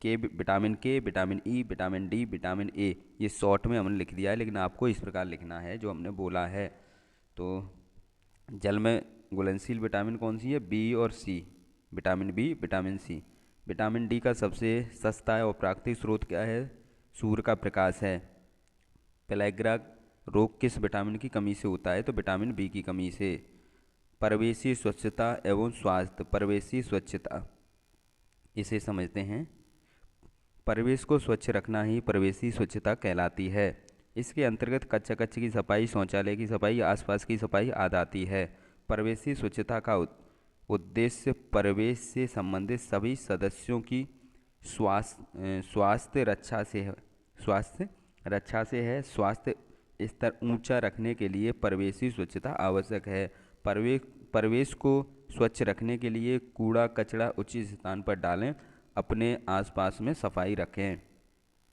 विटामिन के, vitamin E, vitamin D, vitamin A, ये शॉर्ट में हमने लिख दिया है, लेकिन आपको इस प्रकार लिखना है जो हमने बोला है। तो जल में घुलनशील विटामिन कौन सी है? बी और C, vitamin B, vitamin C. Vitamin D का सबसे सस्ता है और प्राकृतिक स्रोत क्या है? सूर्य का प्रकाश है। पेलेग्रा रोग किस विटामिन की कमी से होता है? तो विटामिन बी की कमी से। परिवेशी स्वच्छता एवं स्वास्थ्य, परिवेशी स्वच्छता इसे समझते हैं। परिवेश को स्वच्छ रखना ही परिवेशी स्वच्छता कहलाती है। इसके अंतर्गत कच्चा कच्ची की सफाई, शौचालय की सफाई, आसपास की सफाई आदि आती है। परिवेशी स्वच्छता का उद्देश्य परिवेश से संबंधित सभी सदस्यों की स्वास्थ्य रक्षा से है। स्वास्थ्य स्तर ऊंचा रखने के लिए परिवेशी स्वच्छता आवश्यक है। परिवेश को स्वच्छ रखने के लिए कूड़ा कचरा उचित स्थान पर डालें, अपने आसपास में सफाई रखें।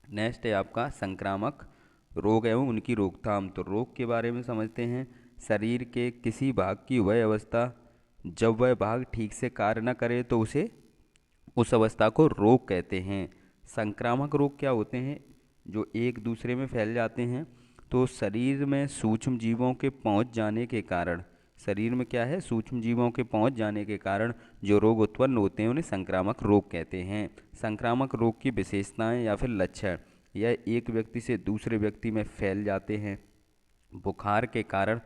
नेक्स्ट है आपका संक्रामक रोग एवं उनकी रोकथाम। तो रोग के बारे में समझते हैं। शरीर के किसी भाग की वह अवस्था जब वह भाग ठीक से कार्य न करे तो उस अवस्था को रोग कहते हैं। संक्रामक रोग क्या होते हैं? जो एक दूसरे में फैल जाते हैं। तो शरीर में सूक्ष्म जीवों के पहुंच जाने के कारण, शरीर में क्या है, सूक्ष्म जीवों के पहुंच जाने के कारण जो रोग उत्पन्न होते हैं उन्हें संक्रामक रोग कहते हैं। संक्रामक रोग की विशेषताएं या फिर लक्षण, यह एक व्यक्ति से दूसरे व्यक्ति में फैल जाते हैं। बुखार के कारण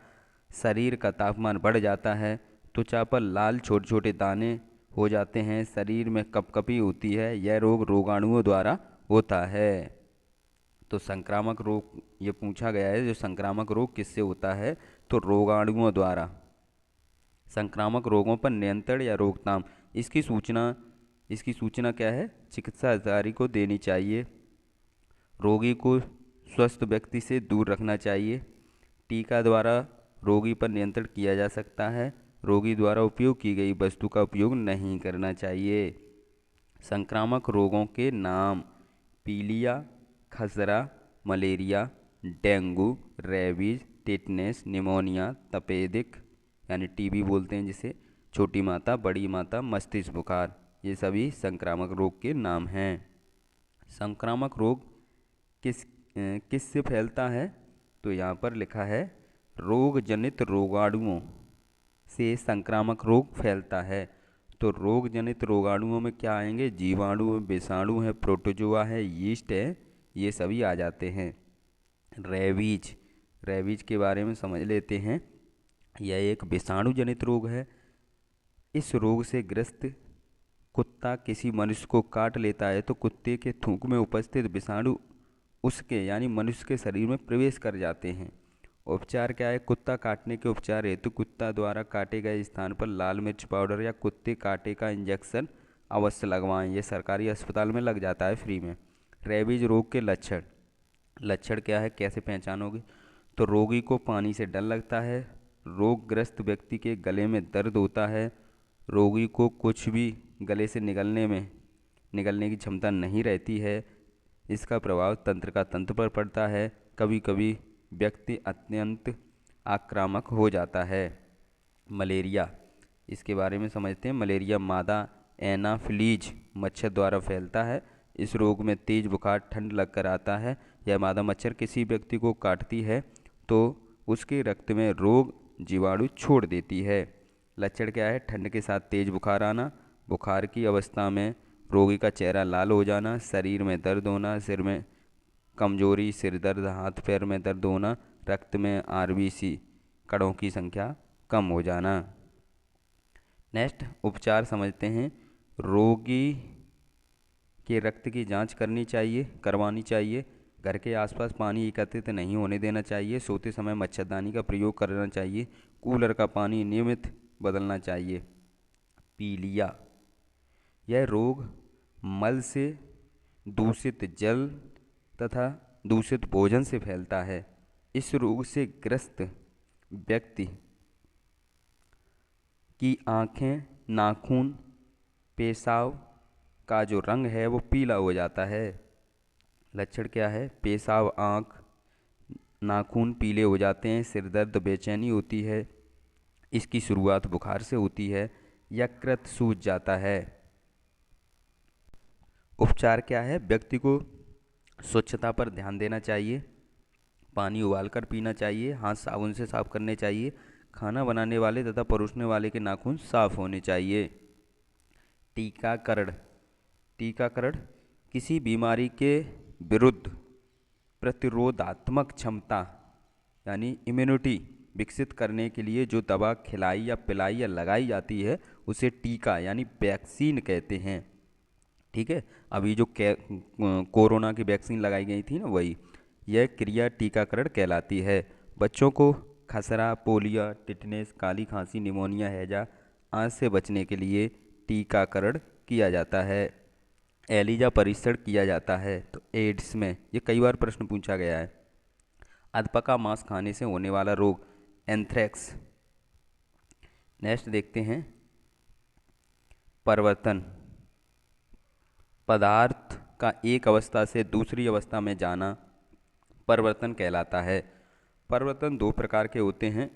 शरीर का तापमान बढ़ जाता है, त्वचा पर लाल छोटे छोटे दाने हो जाते हैं, शरीर में कपकपी होती है। यह रोग रोगाणुओं द्वारा होता है। तो संक्रामक रोग ये पूछा गया है, जो संक्रामक रोग किससे होता है? तो रोगाणुओं द्वारा। संक्रामक रोगों पर नियंत्रण या रोकथाम, इसकी सूचना क्या है? चिकित्सा अधिकारी को देनी चाहिए। रोगी को स्वस्थ व्यक्ति से दूर रखना चाहिए। टीका द्वारा रोगी पर नियंत्रण किया जा सकता है। रोगी द्वारा उपयोग की गई वस्तु का उपयोग नहीं करना चाहिए। संक्रामक रोगों के नाम: पीलिया, खसरा, malaria, dengue, rabies, tetanus, pneumonia, तपेदिक यानी टीबी बोलते हैं जिसे, छोटी माता, बड़ी माता, मस्तिष्क बुखार, ये सभी संक्रामक रोग के नाम हैं। संक्रामक रोग किस से फैलता है? तो यहाँ पर लिखा है रोग जनित रोगाणुओं से संक्रामक रोग फैलता है। तो रोग जनित रोगाणुओं में क्या आएंगे? जीवाणु, विषाणु है, प्रोटोजोआ है, यीस्ट है, ये सभी आ जाते हैं। रेबीज के बारे में समझ लेते हैं। यह एक विषाणु जनित रोग है। इस रोग से ग्रस्त कुत्ता किसी मनुष्य को काट लेता है तो कुत्ते के थूक में उपस्थित विषाणु उसके यानी मनुष्य के शरीर में प्रवेश कर जाते हैं। उपचार क्या है? कुत्ता काटने के उपचार हेतु कुत्ता द्वारा काटे गए स्थान पर लाल मिर्च पाउडर या कुत्ते काटे का इंजेक्शन अवश्य लगवाएं। ये सरकारी अस्पताल में लग जाता है फ्री में। रेबीज रोग के लक्षण क्या है, कैसे पहचानोगे? तो रोगी को पानी से डर लगता है, रोगग्रस्त व्यक्ति के गले में दर्द होता है, रोगी को कुछ भी गले से निगलने की क्षमता नहीं रहती है, इसका प्रभाव तंत्र पर पड़ता है, कभी कभी व्यक्ति अत्यंत आक्रामक हो जाता है। मलेरिया, इसके बारे में समझते हैं। मलेरिया मादा एनाफिलीज मच्छर द्वारा फैलता है। इस रोग में तेज बुखार, ठंड लगकर आता है। यह मादा मच्छर किसी व्यक्ति को काटती है तो उसके रक्त में रोग जीवाणु छोड़ देती है। लक्षण क्या है? ठंड के साथ तेज बुखार आना, बुखार की अवस्था में रोगी का चेहरा लाल हो जाना, शरीर में दर्द होना, सिर में कमजोरी, सिर दर्द, हाथ पैर में दर्द होना, रक्त में आरबीसी कणों की संख्या कम हो जाना। नेक्स्ट उपचार समझते हैं। रोगी के रक्त की जांच करवानी चाहिए। घर के आसपास पानी एकत्रित नहीं होने देना चाहिए। सोते समय मच्छरदानी का प्रयोग करना चाहिए। कूलर का पानी नियमित बदलना चाहिए। पीलिया, यह रोग मल से, दूषित जल तथा दूषित भोजन से फैलता है। इस रोग से ग्रस्त व्यक्ति की आँखें, नाखून, पेशाब का जो रंग है वो पीला हो जाता है। लक्षण क्या है? पेशाब, आँख, नाखून पीले हो जाते हैं, सिर दर्द, बेचैनी होती है। इसकी शुरुआत बुखार से होती है। यकृत सूज जाता है। उपचार क्या है? व्यक्ति को स्वच्छता पर ध्यान देना चाहिए, पानी उबालकर पीना चाहिए, हाथ साबुन से साफ करने चाहिए, खाना बनाने वाले तथा परोसने वाले के नाखून साफ होने चाहिए। टीकाकरण किसी बीमारी के विरुद्ध प्रतिरोधात्मक क्षमता यानी इम्यूनिटी विकसित करने के लिए जो दवा खिलाई या पिलाई या लगाई जाती है उसे टीका यानी वैक्सीन कहते हैं। ठीक है, अभी जो कोरोना की वैक्सीन लगाई गई थी ना, वही यह क्रिया टीकाकरण कहलाती है। बच्चों को खसरा, पोलियो, टिटनेस, काली खांसी, निमोनिया, हैजा आदि से बचने के लिए टीकाकरण किया जाता है। एलिजा परीक्षण किया जाता है। तो एड्स में ये कई बार प्रश्न पूछा गया है। अधपका मांस खाने से होने वाला रोग एंथ्रेक्स। नेक्स्ट देखते हैं परिवर्तन। पदार्थ का एक अवस्था से दूसरी अवस्था में जाना परिवर्तन कहलाता है। परिवर्तन दो प्रकार के होते हैं,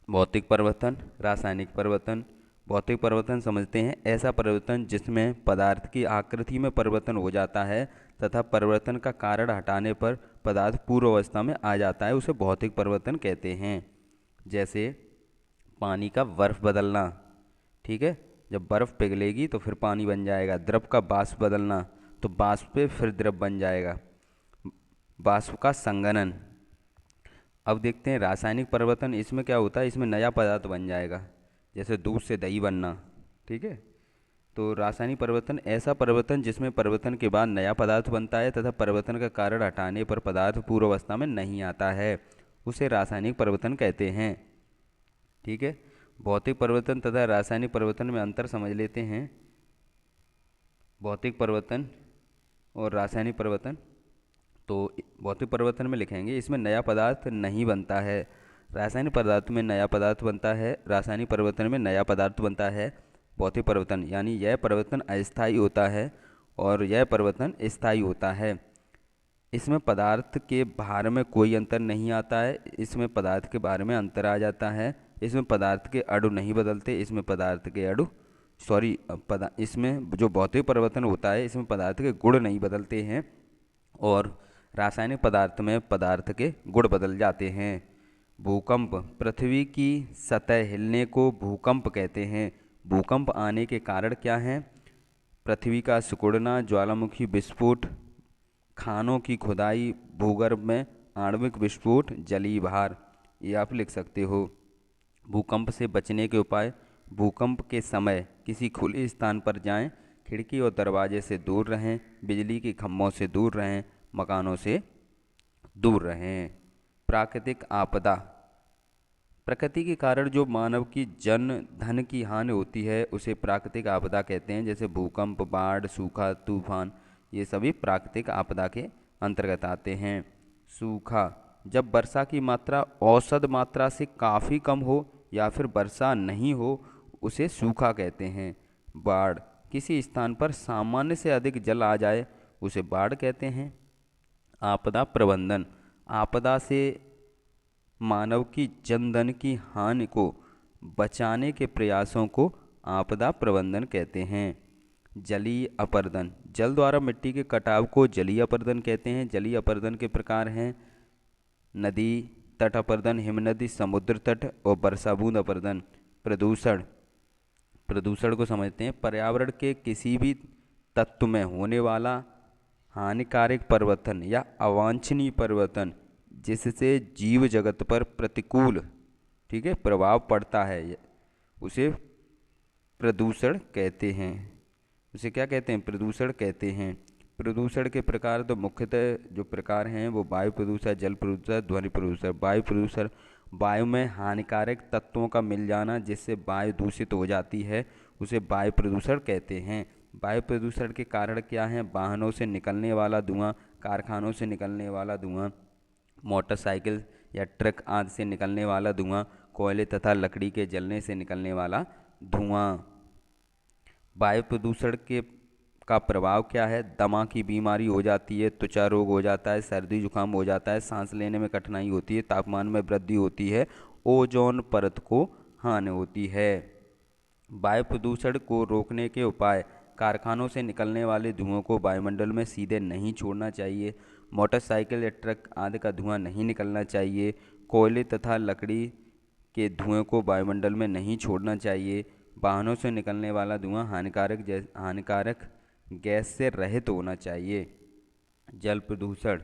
भौतिक परिवर्तन, रासायनिक परिवर्तन। भौतिक परिवर्तन समझते हैं ऐसा परिवर्तन जिसमें पदार्थ की आकृति में परिवर्तन हो जाता है तथा परिवर्तन का कारण हटाने पर पदार्थ पूर्व अवस्था में आ जाता है, उसे भौतिक परिवर्तन कहते हैं। जैसे पानी का बर्फ बदलना। ठीक है, जब बर्फ़ पिघलेगी तो फिर पानी बन जाएगा। द्रव का वाष्प बदलना, तो वाष्प पे फिर द्रव बन जाएगा। वाष्प का संघनन। अब देखते हैं रासायनिक परिवर्तन। इसमें क्या होता है, इसमें नया पदार्थ बन जाएगा, जैसे दूध से दही बनना। ठीक है, तो रासायनिक परिवर्तन ऐसा परिवर्तन जिसमें परिवर्तन के बाद नया पदार्थ बनता है तथा परिवर्तन का कारण हटाने पर पदार्थ पूर्व अवस्था में नहीं आता है, उसे रासायनिक परिवर्तन कहते हैं। ठीक है, भौतिक परिवर्तन तथा रासायनिक परिवर्तन में अंतर समझ लेते हैं। भौतिक परिवर्तन और रासायनिक परिवर्तन। तो भौतिक परिवर्तन में लिखेंगे इसमें नया पदार्थ नहीं बनता है। रासायनिक पदार्थ में नया पदार्थ बनता है, रासायनिक परिवर्तन में नया पदार्थ बनता है। भौतिक परिवर्तन यानी यह परिवर्तन अस्थायी होता है और यह परिवर्तन स्थायी होता है। इसमें पदार्थ के भार में कोई अंतर नहीं आता है, इसमें पदार्थ के भार में अंतर आ जाता है। इसमें पदार्थ के अणु नहीं बदलते, इसमें पदार्थ के अणु इसमें जो भौतिक परिवर्तन होता है इसमें पदार्थ के गुण नहीं बदलते हैं और रासायनिक पदार्थ में पदार्थ के गुण बदल जाते हैं। भूकंप। पृथ्वी की सतह हिलने को भूकंप कहते हैं। भूकंप आने के कारण क्या हैं? पृथ्वी का सिकुड़ना, ज्वालामुखी विस्फोट, खानों की खुदाई, भूगर्भ में आणविक विस्फोट, जलीय भार। ये आप लिख सकते हो। भूकंप से बचने के उपाय। भूकंप के समय किसी खुले स्थान पर जाएं, खिड़की और दरवाजे से दूर रहें, बिजली के खंभों से दूर रहें, मकानों से दूर रहें। प्राकृतिक आपदा। प्रकृति के कारण जो मानव की जन धन की हानि होती है उसे प्राकृतिक आपदा कहते हैं। जैसे भूकंप, बाढ़, सूखा, तूफान, ये सभी प्राकृतिक आपदा के अंतर्गत आते हैं। सूखा। जब वर्षा की मात्रा औसत मात्रा से काफ़ी कम हो या फिर वर्षा नहीं हो उसे सूखा कहते हैं। बाढ़। किसी स्थान पर सामान्य से अधिक जल आ जाए उसे बाढ़ कहते हैं। आपदा प्रबंधन। आपदा से मानव की जनधन की हानि को बचाने के प्रयासों को आपदा प्रबंधन कहते हैं। जलीय अपरदन। जल द्वारा मिट्टी के कटाव को जलीय अपरदन कहते हैं। जलीय अपरदन के प्रकार हैं नदी तट अपरदन, हिमनदी, समुद्र तट और वर्षा बूंद अपरदन। प्रदूषण। प्रदूषण को समझते हैं पर्यावरण के किसी भी तत्व में होने वाला हानिकारक परिवर्तन या अवांछनीय परिवर्तन जिससे जीव जगत पर प्रतिकूल, ठीक है, प्रभाव पड़ता है, उसे प्रदूषण कहते हैं। उसे क्या कहते हैं? प्रदूषण कहते हैं। प्रदूषण के प्रकार तो मुख्यतः जो प्रकार हैं वो वायु प्रदूषण, जल प्रदूषण, ध्वनि प्रदूषण। वायु प्रदूषण, वायु में हानिकारक तत्वों का मिल जाना जिससे वायु दूषित हो जाती है, उसे वायु प्रदूषण कहते हैं। वायु प्रदूषण के कारण क्या हैं? वाहनों से निकलने वाला धुआं, कारखानों से निकलने वाला धुआं, मोटरसाइकिल या ट्रक आदि से निकलने वाला धुआं, कोयले तथा लकड़ी के जलने से निकलने वाला धुआं। वायु प्रदूषण के का प्रभाव क्या है? दमा की बीमारी हो जाती है, त्वचा रोग हो जाता है, सर्दी जुकाम हो जाता है, सांस लेने में कठिनाई होती है, तापमान में वृद्धि होती है, ओजोन परत को हानि होती है। वायु प्रदूषण को रोकने के उपाय। कारखानों से निकलने वाले धुओं को वायुमंडल में सीधे नहीं छोड़ना चाहिए। मोटरसाइकिल या ट्रक आदि का धुआं नहीं निकलना चाहिए। कोयले तथा लकड़ी के धुएं को वायुमंडल में नहीं छोड़ना चाहिए। वाहनों से निकलने वाला धुआं हानिकारक गैस से रहित होना चाहिए। जल प्रदूषण।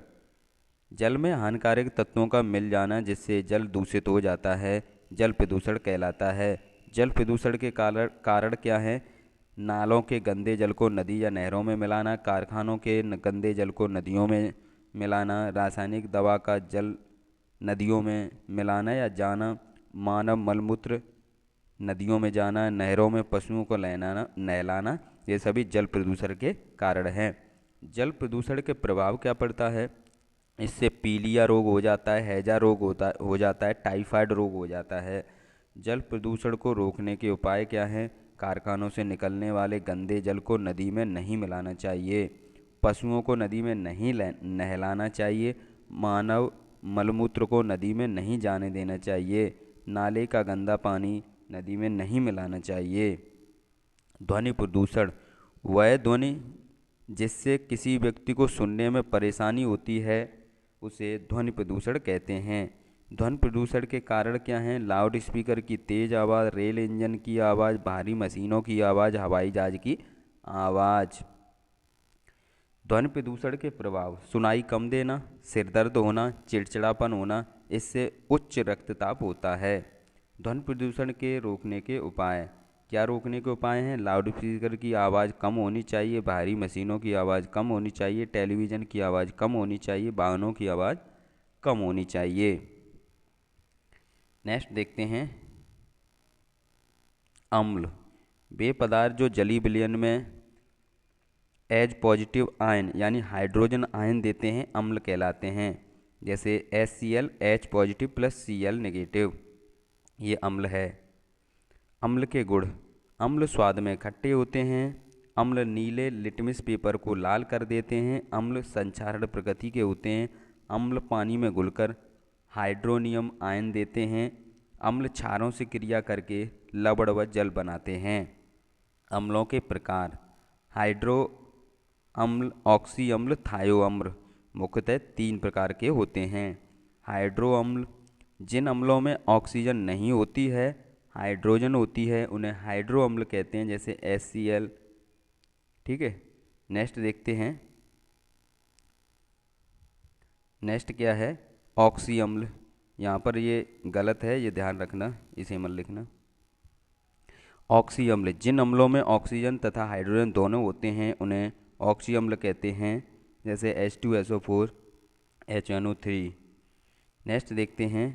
जल में हानिकारक तत्वों का मिल जाना जिससे जल दूषित हो जाता है, जल प्रदूषण कहलाता है। जल प्रदूषण के कारण क्या है? नालों के गंदे जल को नदी या नहरों में मिलाना, कारखानों के गंदे जल को नदियों में मिलाना, रासायनिक दवा का जल नदियों में मिलाना या जाना, मानव मलमूत्र नदियों में जाना, नहरों में पशुओं को नहलाना, ये सभी जल प्रदूषण के कारण हैं। जल प्रदूषण के प्रभाव क्या पड़ता है? इससे पीलिया रोग हो जाता है, हैजा रोग हो जाता है, टाइफाइड रोग हो जाता है। जल प्रदूषण को रोकने के उपाय क्या हैं? कारखानों से निकलने वाले गंदे जल को नदी में नहीं मिलाना चाहिए, पशुओं को नदी में नहीं नहलाना चाहिए, मानव मलमूत्र को नदी में नहीं जाने देना चाहिए, नाले का गंदा पानी नदी में नहीं मिलाना चाहिए। ध्वनि प्रदूषण, वह ध्वनि जिससे किसी व्यक्ति को सुनने में परेशानी होती है उसे ध्वनि प्रदूषण कहते हैं। ध्वनि प्रदूषण के कारण क्या हैं? लाउड स्पीकर की तेज़ आवाज़, रेल इंजन की आवाज़, भारी मशीनों की आवाज़, हवाई जहाज की आवाज़। ध्वनि प्रदूषण के प्रभाव: सुनाई कम देना, सिर दर्द होना, चिड़चिड़ापन होना, इससे उच्च रक्तचाप होता है। ध्वनि प्रदूषण के रोकने के उपाय: क्या रोकने के उपाय हैं? लाउड स्पीकर की आवाज़ कम होनी चाहिए, भारी मशीनों की आवाज़ कम होनी चाहिए, टेलीविज़न की आवाज़ कम होनी चाहिए, वाहनों की आवाज़ कम होनी चाहिए। नेक्स्ट देखते हैं अम्ल। वे पदार्थ जो जलीय विलयन में एच पॉजिटिव आयन यानी हाइड्रोजन आयन देते हैं अम्ल कहलाते हैं। जैसे HCl H positive plus Cl negative, ये अम्ल है। अम्ल के गुण: अम्ल स्वाद में खट्टे होते हैं, अम्ल नीले लिटमस पेपर को लाल कर देते हैं, अम्ल संक्षारण प्रकृति के होते हैं, अम्ल पानी में घुलकर हाइड्रोनियम आयन देते हैं, अम्ल क्षारों से क्रिया करके लवण व जल बनाते हैं। अम्लों के प्रकार: हाइड्रो अम्ल, ऑक्सी अम्ल, थायो अम्ल मुख्यतः 3 प्रकार के होते हैं। हाइड्रो अम्ल, जिन अम्लों में ऑक्सीजन नहीं होती है, हाइड्रोजन होती है, उन्हें हाइड्रो अम्ल कहते हैं, जैसे HCl। ठीक है, नेक्स्ट देखते हैं। नेक्स्ट क्या है? ऑक्सी अम्ल। यहाँ पर ये गलत है, ये ध्यान रखना, इसे मत लिखना। ऑक्सी अम्ल, जिन अम्लों में ऑक्सीजन तथा हाइड्रोजन दोनों होते हैं उन्हें ऑक्सी अम्ल कहते हैं, जैसे H2SO4, HNO3। नेक्स्ट देखते हैं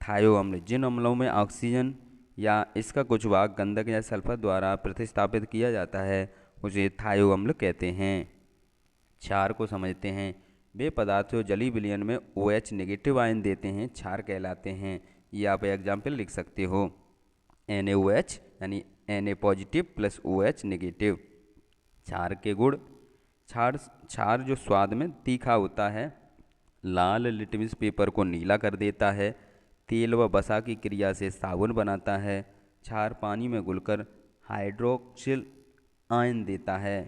थायो अम्ल, जिन अम्लों में ऑक्सीजन या इसका कुछ भाग गंधक या सल्फर द्वारा प्रतिस्थापित किया जाता है उसे थायो अम्ल कहते हैं। क्षार को समझते हैं। वे पदार्थ जो जलीय विलयन में OH नेगेटिव आयन देते हैं क्षार कहलाते हैं। ये आप एग्जाम्पल लिख सकते हो, NaOH यानी Na positive plus OH negative. क्षार के गुण: क्षार जो स्वाद में तीखा होता है, लाल लिटमस पेपर को नीला कर देता है, तेल व वसा की क्रिया से साबुन बनाता है, क्षार पानी में घुलकर हाइड्रोक्सिल आयन देता है।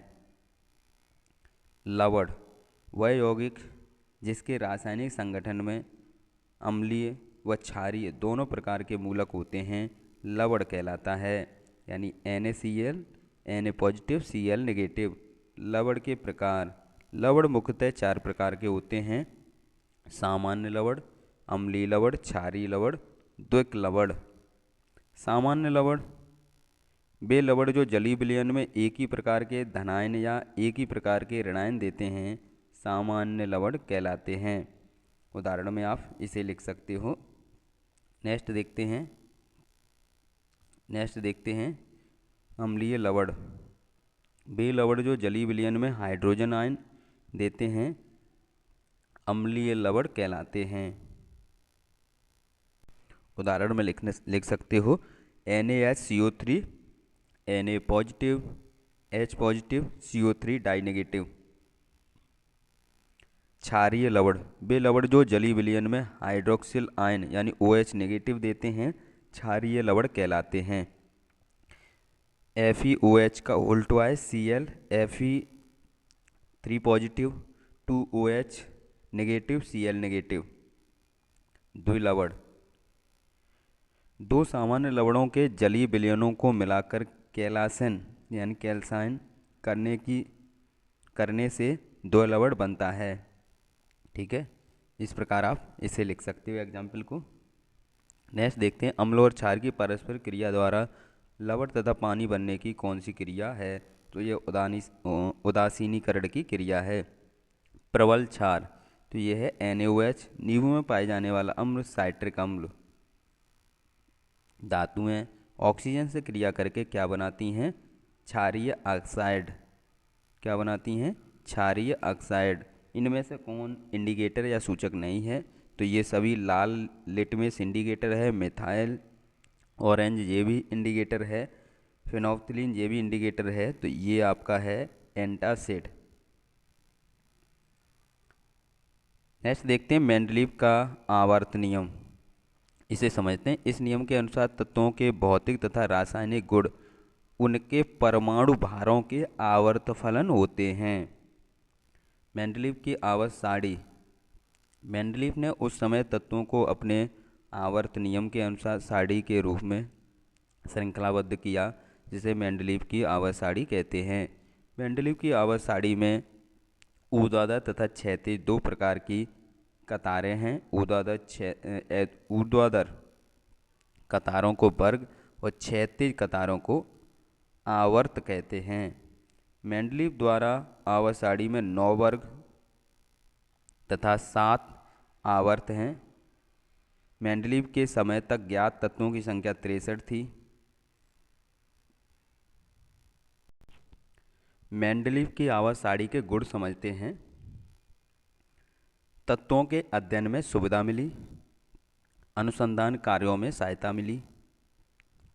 लवण, वह यौगिक जिसके रासायनिक संगठन में अम्लीय व क्षारीय दोनों प्रकार के मूलक होते हैं, लवण कहलाता है, यानी NaCl, Na positive, Cl negative. लवण के प्रकार: लवण मुख्यतः 4 प्रकार के होते हैं: सामान्य लवण, अम्लीय लवण, क्षारीय लवण, द्विक लवण। सामान्य लवण, वे लवण जो जलीय विलयन में एक ही प्रकार के धनायन या एक ही प्रकार के ऋणायन देते हैं सामान्य लवण कहलाते हैं। उदाहरण में आप इसे लिख सकते हो। नेक्स्ट देखते हैं अम्लीय लवण। वे लवण जो जलीय विलयन में हाइड्रोजन आयन देते हैं अम्लीय लवण कहलाते हैं। उदाहरण में लिख सकते हो NaHCO3, Na positive, H positive, CO3 die negative. क्षारीय लवण, वे लवण जो जलीय विलयन में हाइड्रोक्सिल आयन यानी OH नेगेटिव देते हैं क्षारीय लवण कहलाते हैं। FeOH का उल्टा है Cl, Fe3 positive, 2OH negative, Cl negative. द्विलवण, दो सामान्य लवणों के जलीय विलयनों को मिलाकर कैलासन यानी कैल्साइन करने से द्विलवण बनता है। ठीक है, इस प्रकार आप इसे लिख सकते हो एग्जाम्पल को। नेक्स्ट देखते हैं, अम्ल और क्षार की परस्पर क्रिया द्वारा लवण तथा पानी बनने की कौन सी क्रिया है? तो ये उदासीनीकरण की क्रिया है। प्रबल क्षार, तो ये है NaOH। नींबू में पाए जाने वाला अम्ल साइट्रिक अम्ल। धातुएं ऑक्सीजन से क्रिया करके क्या बनाती हैं? क्षारीय ऑक्साइड। क्या बनाती हैं? क्षारीय ऑक्साइड। इनमें से कौन इंडिकेटर या सूचक नहीं है? तो ये सभी लाल लिटमस इंडिकेटर है, मिथाइल ऑरेंज ये भी इंडिकेटर है, फिनोल्फ्थालीन ये भी इंडिकेटर है। तो ये आपका है एंटासिड। नेक्स्ट देखते हैं मेंडलीव का आवर्त नियम। इसे समझते हैं। इस नियम के अनुसार तत्वों के भौतिक तथा रासायनिक गुण उनके परमाणु भारों के आवर्त फलन होते हैं। मेंडलीव की आवर्त सारणी। मेंडलीव ने उस समय तत्वों को अपने आवर्त नियम के अनुसार सारणी के रूप में श्रृंखलाबद्ध किया, जिसे मेंडलीव की आवर्त सारणी कहते हैं। मेंडलीव की आवर्त सारणी में ऊर्ध्वाधर तथा क्षैतिज दो प्रकार की कतारें हैं। ऊर्ध्वाधर कतारों को वर्ग और क्षैतिज कतारों को आवर्त कहते हैं। मेंडलीव द्वारा आवर्त सारणी में 9 वर्ग तथा 7 आवर्त हैं। मेंडलीव के समय तक ज्ञात तत्वों की संख्या 63 थी। मेंडलीव की आवर्त सारणी के गुण समझते हैं। तत्वों के अध्ययन में सुविधा मिली, अनुसंधान कार्यों में सहायता मिली,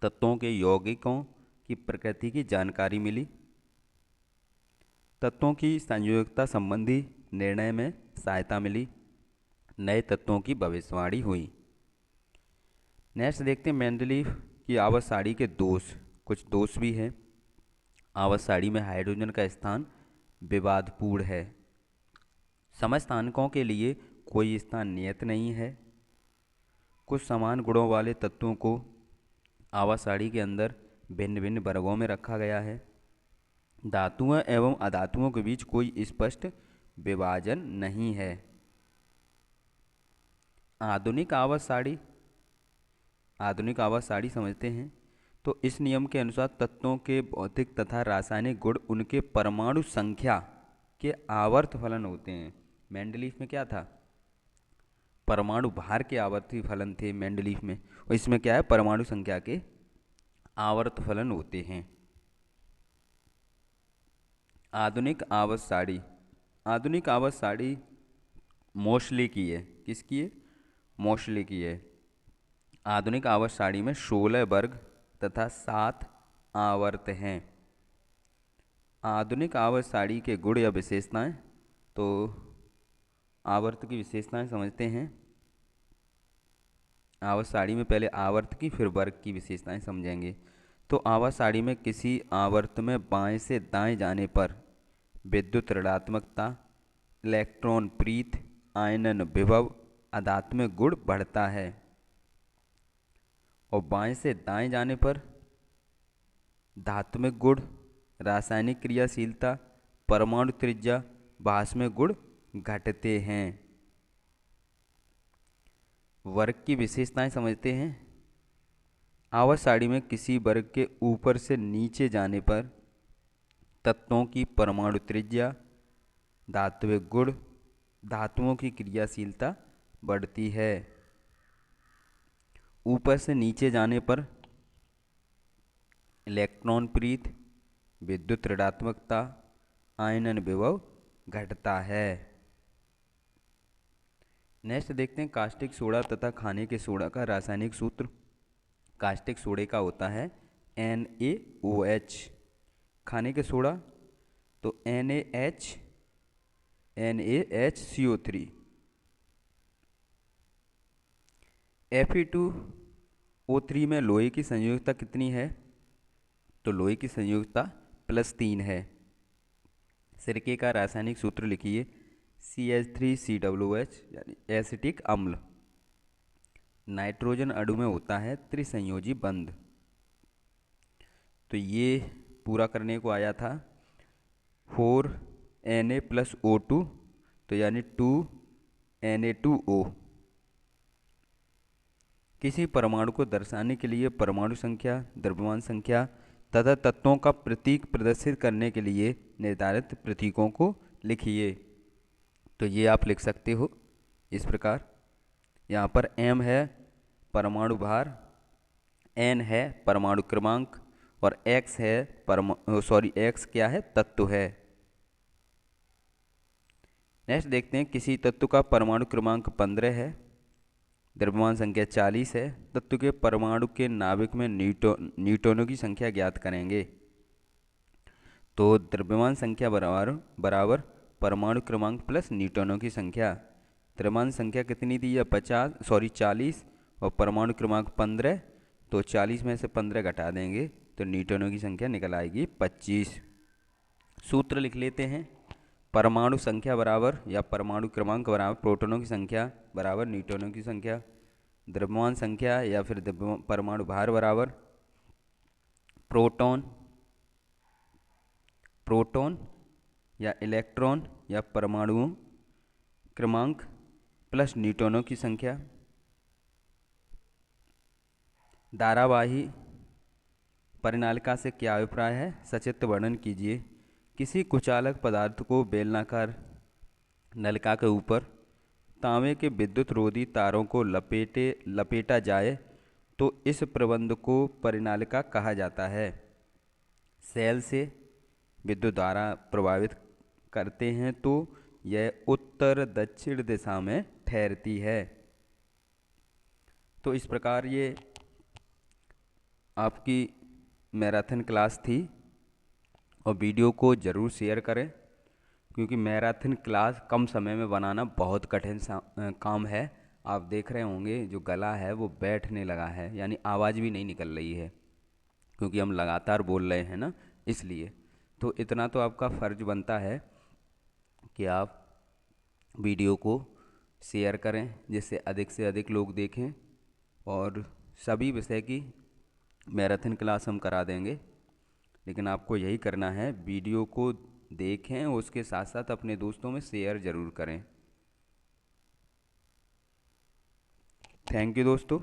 तत्वों के यौगिकों की प्रकृति की जानकारी मिली, तत्वों की संयोजकता संबंधी निर्णय में सहायता मिली, नए तत्वों की भविष्यवाणी हुई। नेक्स्ट देखते हैं मेंडलीव की आवर्त सारणी के दोष। कुछ दोष भी हैं। आवर्त सारणी में हाइड्रोजन का स्थान विवादपूर्ण है। समस्थानिकों के लिए कोई स्थान नियत नहीं है। कुछ समान गुणों वाले तत्वों को आवर्त सारणी के अंदर भिन्न भिन्न वर्गों में रखा गया है। धातुओं एवं अधातुओं के बीच कोई स्पष्ट विभाजन नहीं है। आधुनिक आवर्त सारणी। आधुनिक आवर्त सारणी समझते हैं। तो इस नियम के अनुसार तत्वों के भौतिक तथा रासायनिक गुण उनके परमाणु संख्या के आवर्त फलन होते हैं। मेंडलीव में क्या था? परमाणु भार के आवर्ती फलन थे मेंडलीव में, और इसमें क्या है? परमाणु संख्या के आवर्त फलन होते हैं। आधुनिक आवर्त सारणी। आधुनिक आवर्त सारणी मोशले की है। किसकी है? मोशले की है। आधुनिक आवर्त सारणी में 16 वर्ग तथा 7 आवर्त हैं। आधुनिक आवर्त सारणी के गुण या विशेषताएं। तो आवर्त की विशेषताएं समझते हैं। आवर्त सारणी में पहले आवर्त की फिर वर्ग की विशेषताएं समझेंगे। तो आवर्त सारणी में किसी आवर्त में बाएं से दाएं जाने पर विद्युत ऋणात्मकता, इलेक्ट्रॉन प्रीत, आयनन विभव, आध्यात्मिक गुण बढ़ता है। और बाएं से दाएं जाने पर धात्मिक गुण, रासायनिक क्रियाशीलता, परमाणु त्रिज्या, भास्मय गुण घटते हैं। वर्ग की विशेषताएं समझते हैं। आवर्त सारणी में किसी वर्ग के ऊपर से नीचे जाने पर तत्वों की परमाणु त्रिज्या, धात्विक गुण, धातुओं की क्रियाशीलता बढ़ती है। ऊपर से नीचे जाने पर इलेक्ट्रॉन प्रीत, विद्युत ऋणात्मकता, आयनन विभव घटता है। नेक्स्ट देखते हैं कास्टिक सोडा तथा खाने के सोडा का रासायनिक सूत्र। कास्टिक सोडे का होता है NaOH। खाने के सोडा तो NaHCO3। Fe2O3 में लोहे की संयोजकता कितनी है? तो लोहे की संयोजकता +3 है। सिरके का रासायनिक सूत्र लिखिए CH3COOH यानी एसिटिक अम्ल। नाइट्रोजन अणु में होता है त्रिसंयोजी बंध। तो ये पूरा करने को आया था 4Na + O2, तो यानी 2 Na2O। किसी परमाणु को दर्शाने के लिए परमाणु संख्या, द्रव्यमान संख्या तथा तत्वों का प्रतीक प्रदर्शित करने के लिए निर्धारित प्रतीकों को लिखिए। तो ये आप लिख सकते हो इस प्रकार। यहाँ पर m है परमाणु भार, n है परमाणु क्रमांक और x है x क्या है, तत्व है। नेक्स्ट देखते हैं, किसी तत्व का परमाणु क्रमांक 15 है, द्रव्यमान संख्या 40 है, तत्व के परमाणु के नाभिक में न्यूट्रॉनों की संख्या ज्ञात करेंगे। तो द्रव्यमान संख्या बराबर बराबर परमाणु क्रमांक प्लस न्यूट्रॉनों की संख्या। द्रव्यमान संख्या कितनी दी है, 40 और परमाणु क्रमांक 15, तो 40 में से 15 घटा देंगे तो न्यूट्रॉनों की संख्या निकल आएगी 25। सूत्र लिख लेते हैं, परमाणु संख्या बराबर या परमाणु क्रमांक बराबर प्रोटॉनों की संख्या बराबर न्यूट्रॉनों की संख्या। द्रव्यमान संख्या या फिर परमाणु भार बराबर प्रोटॉन या इलेक्ट्रॉन या परमाणु क्रमांक प्लस न्यूट्रॉनों की संख्या। धारावाही परिनालिका से क्या अभिप्राय है, सचित्र वर्णन कीजिए। किसी कुचालक पदार्थ को बेलनाकार नलिका के ऊपर तांबे के विद्युत रोधी तारों को लपेटा जाए तो इस प्रबंध को परिनालिका कहा जाता है। सेल से विद्युत धारा प्रवाहित करते हैं तो यह उत्तर दक्षिण दिशा में ठहरती है। तो इस प्रकार ये आपकी मैराथन क्लास थी, और वीडियो को ज़रूर शेयर करें क्योंकि मैराथन क्लास कम समय में बनाना बहुत कठिन काम है। आप देख रहे होंगे जो गला है वो बैठने लगा है, यानी आवाज़ भी नहीं निकल रही है क्योंकि हम लगातार बोल रहे हैं ना, इसलिए। तो इतना तो आपका फ़र्ज बनता है कि आप वीडियो को शेयर करें जिससे अधिक से अधिक लोग देखें, और सभी विषय की मैराथन क्लास हम करा देंगे। लेकिन आपको यही करना है, वीडियो को देखें और उसके साथ साथ अपने दोस्तों में शेयर ज़रूर करें। थैंक यू दोस्तों।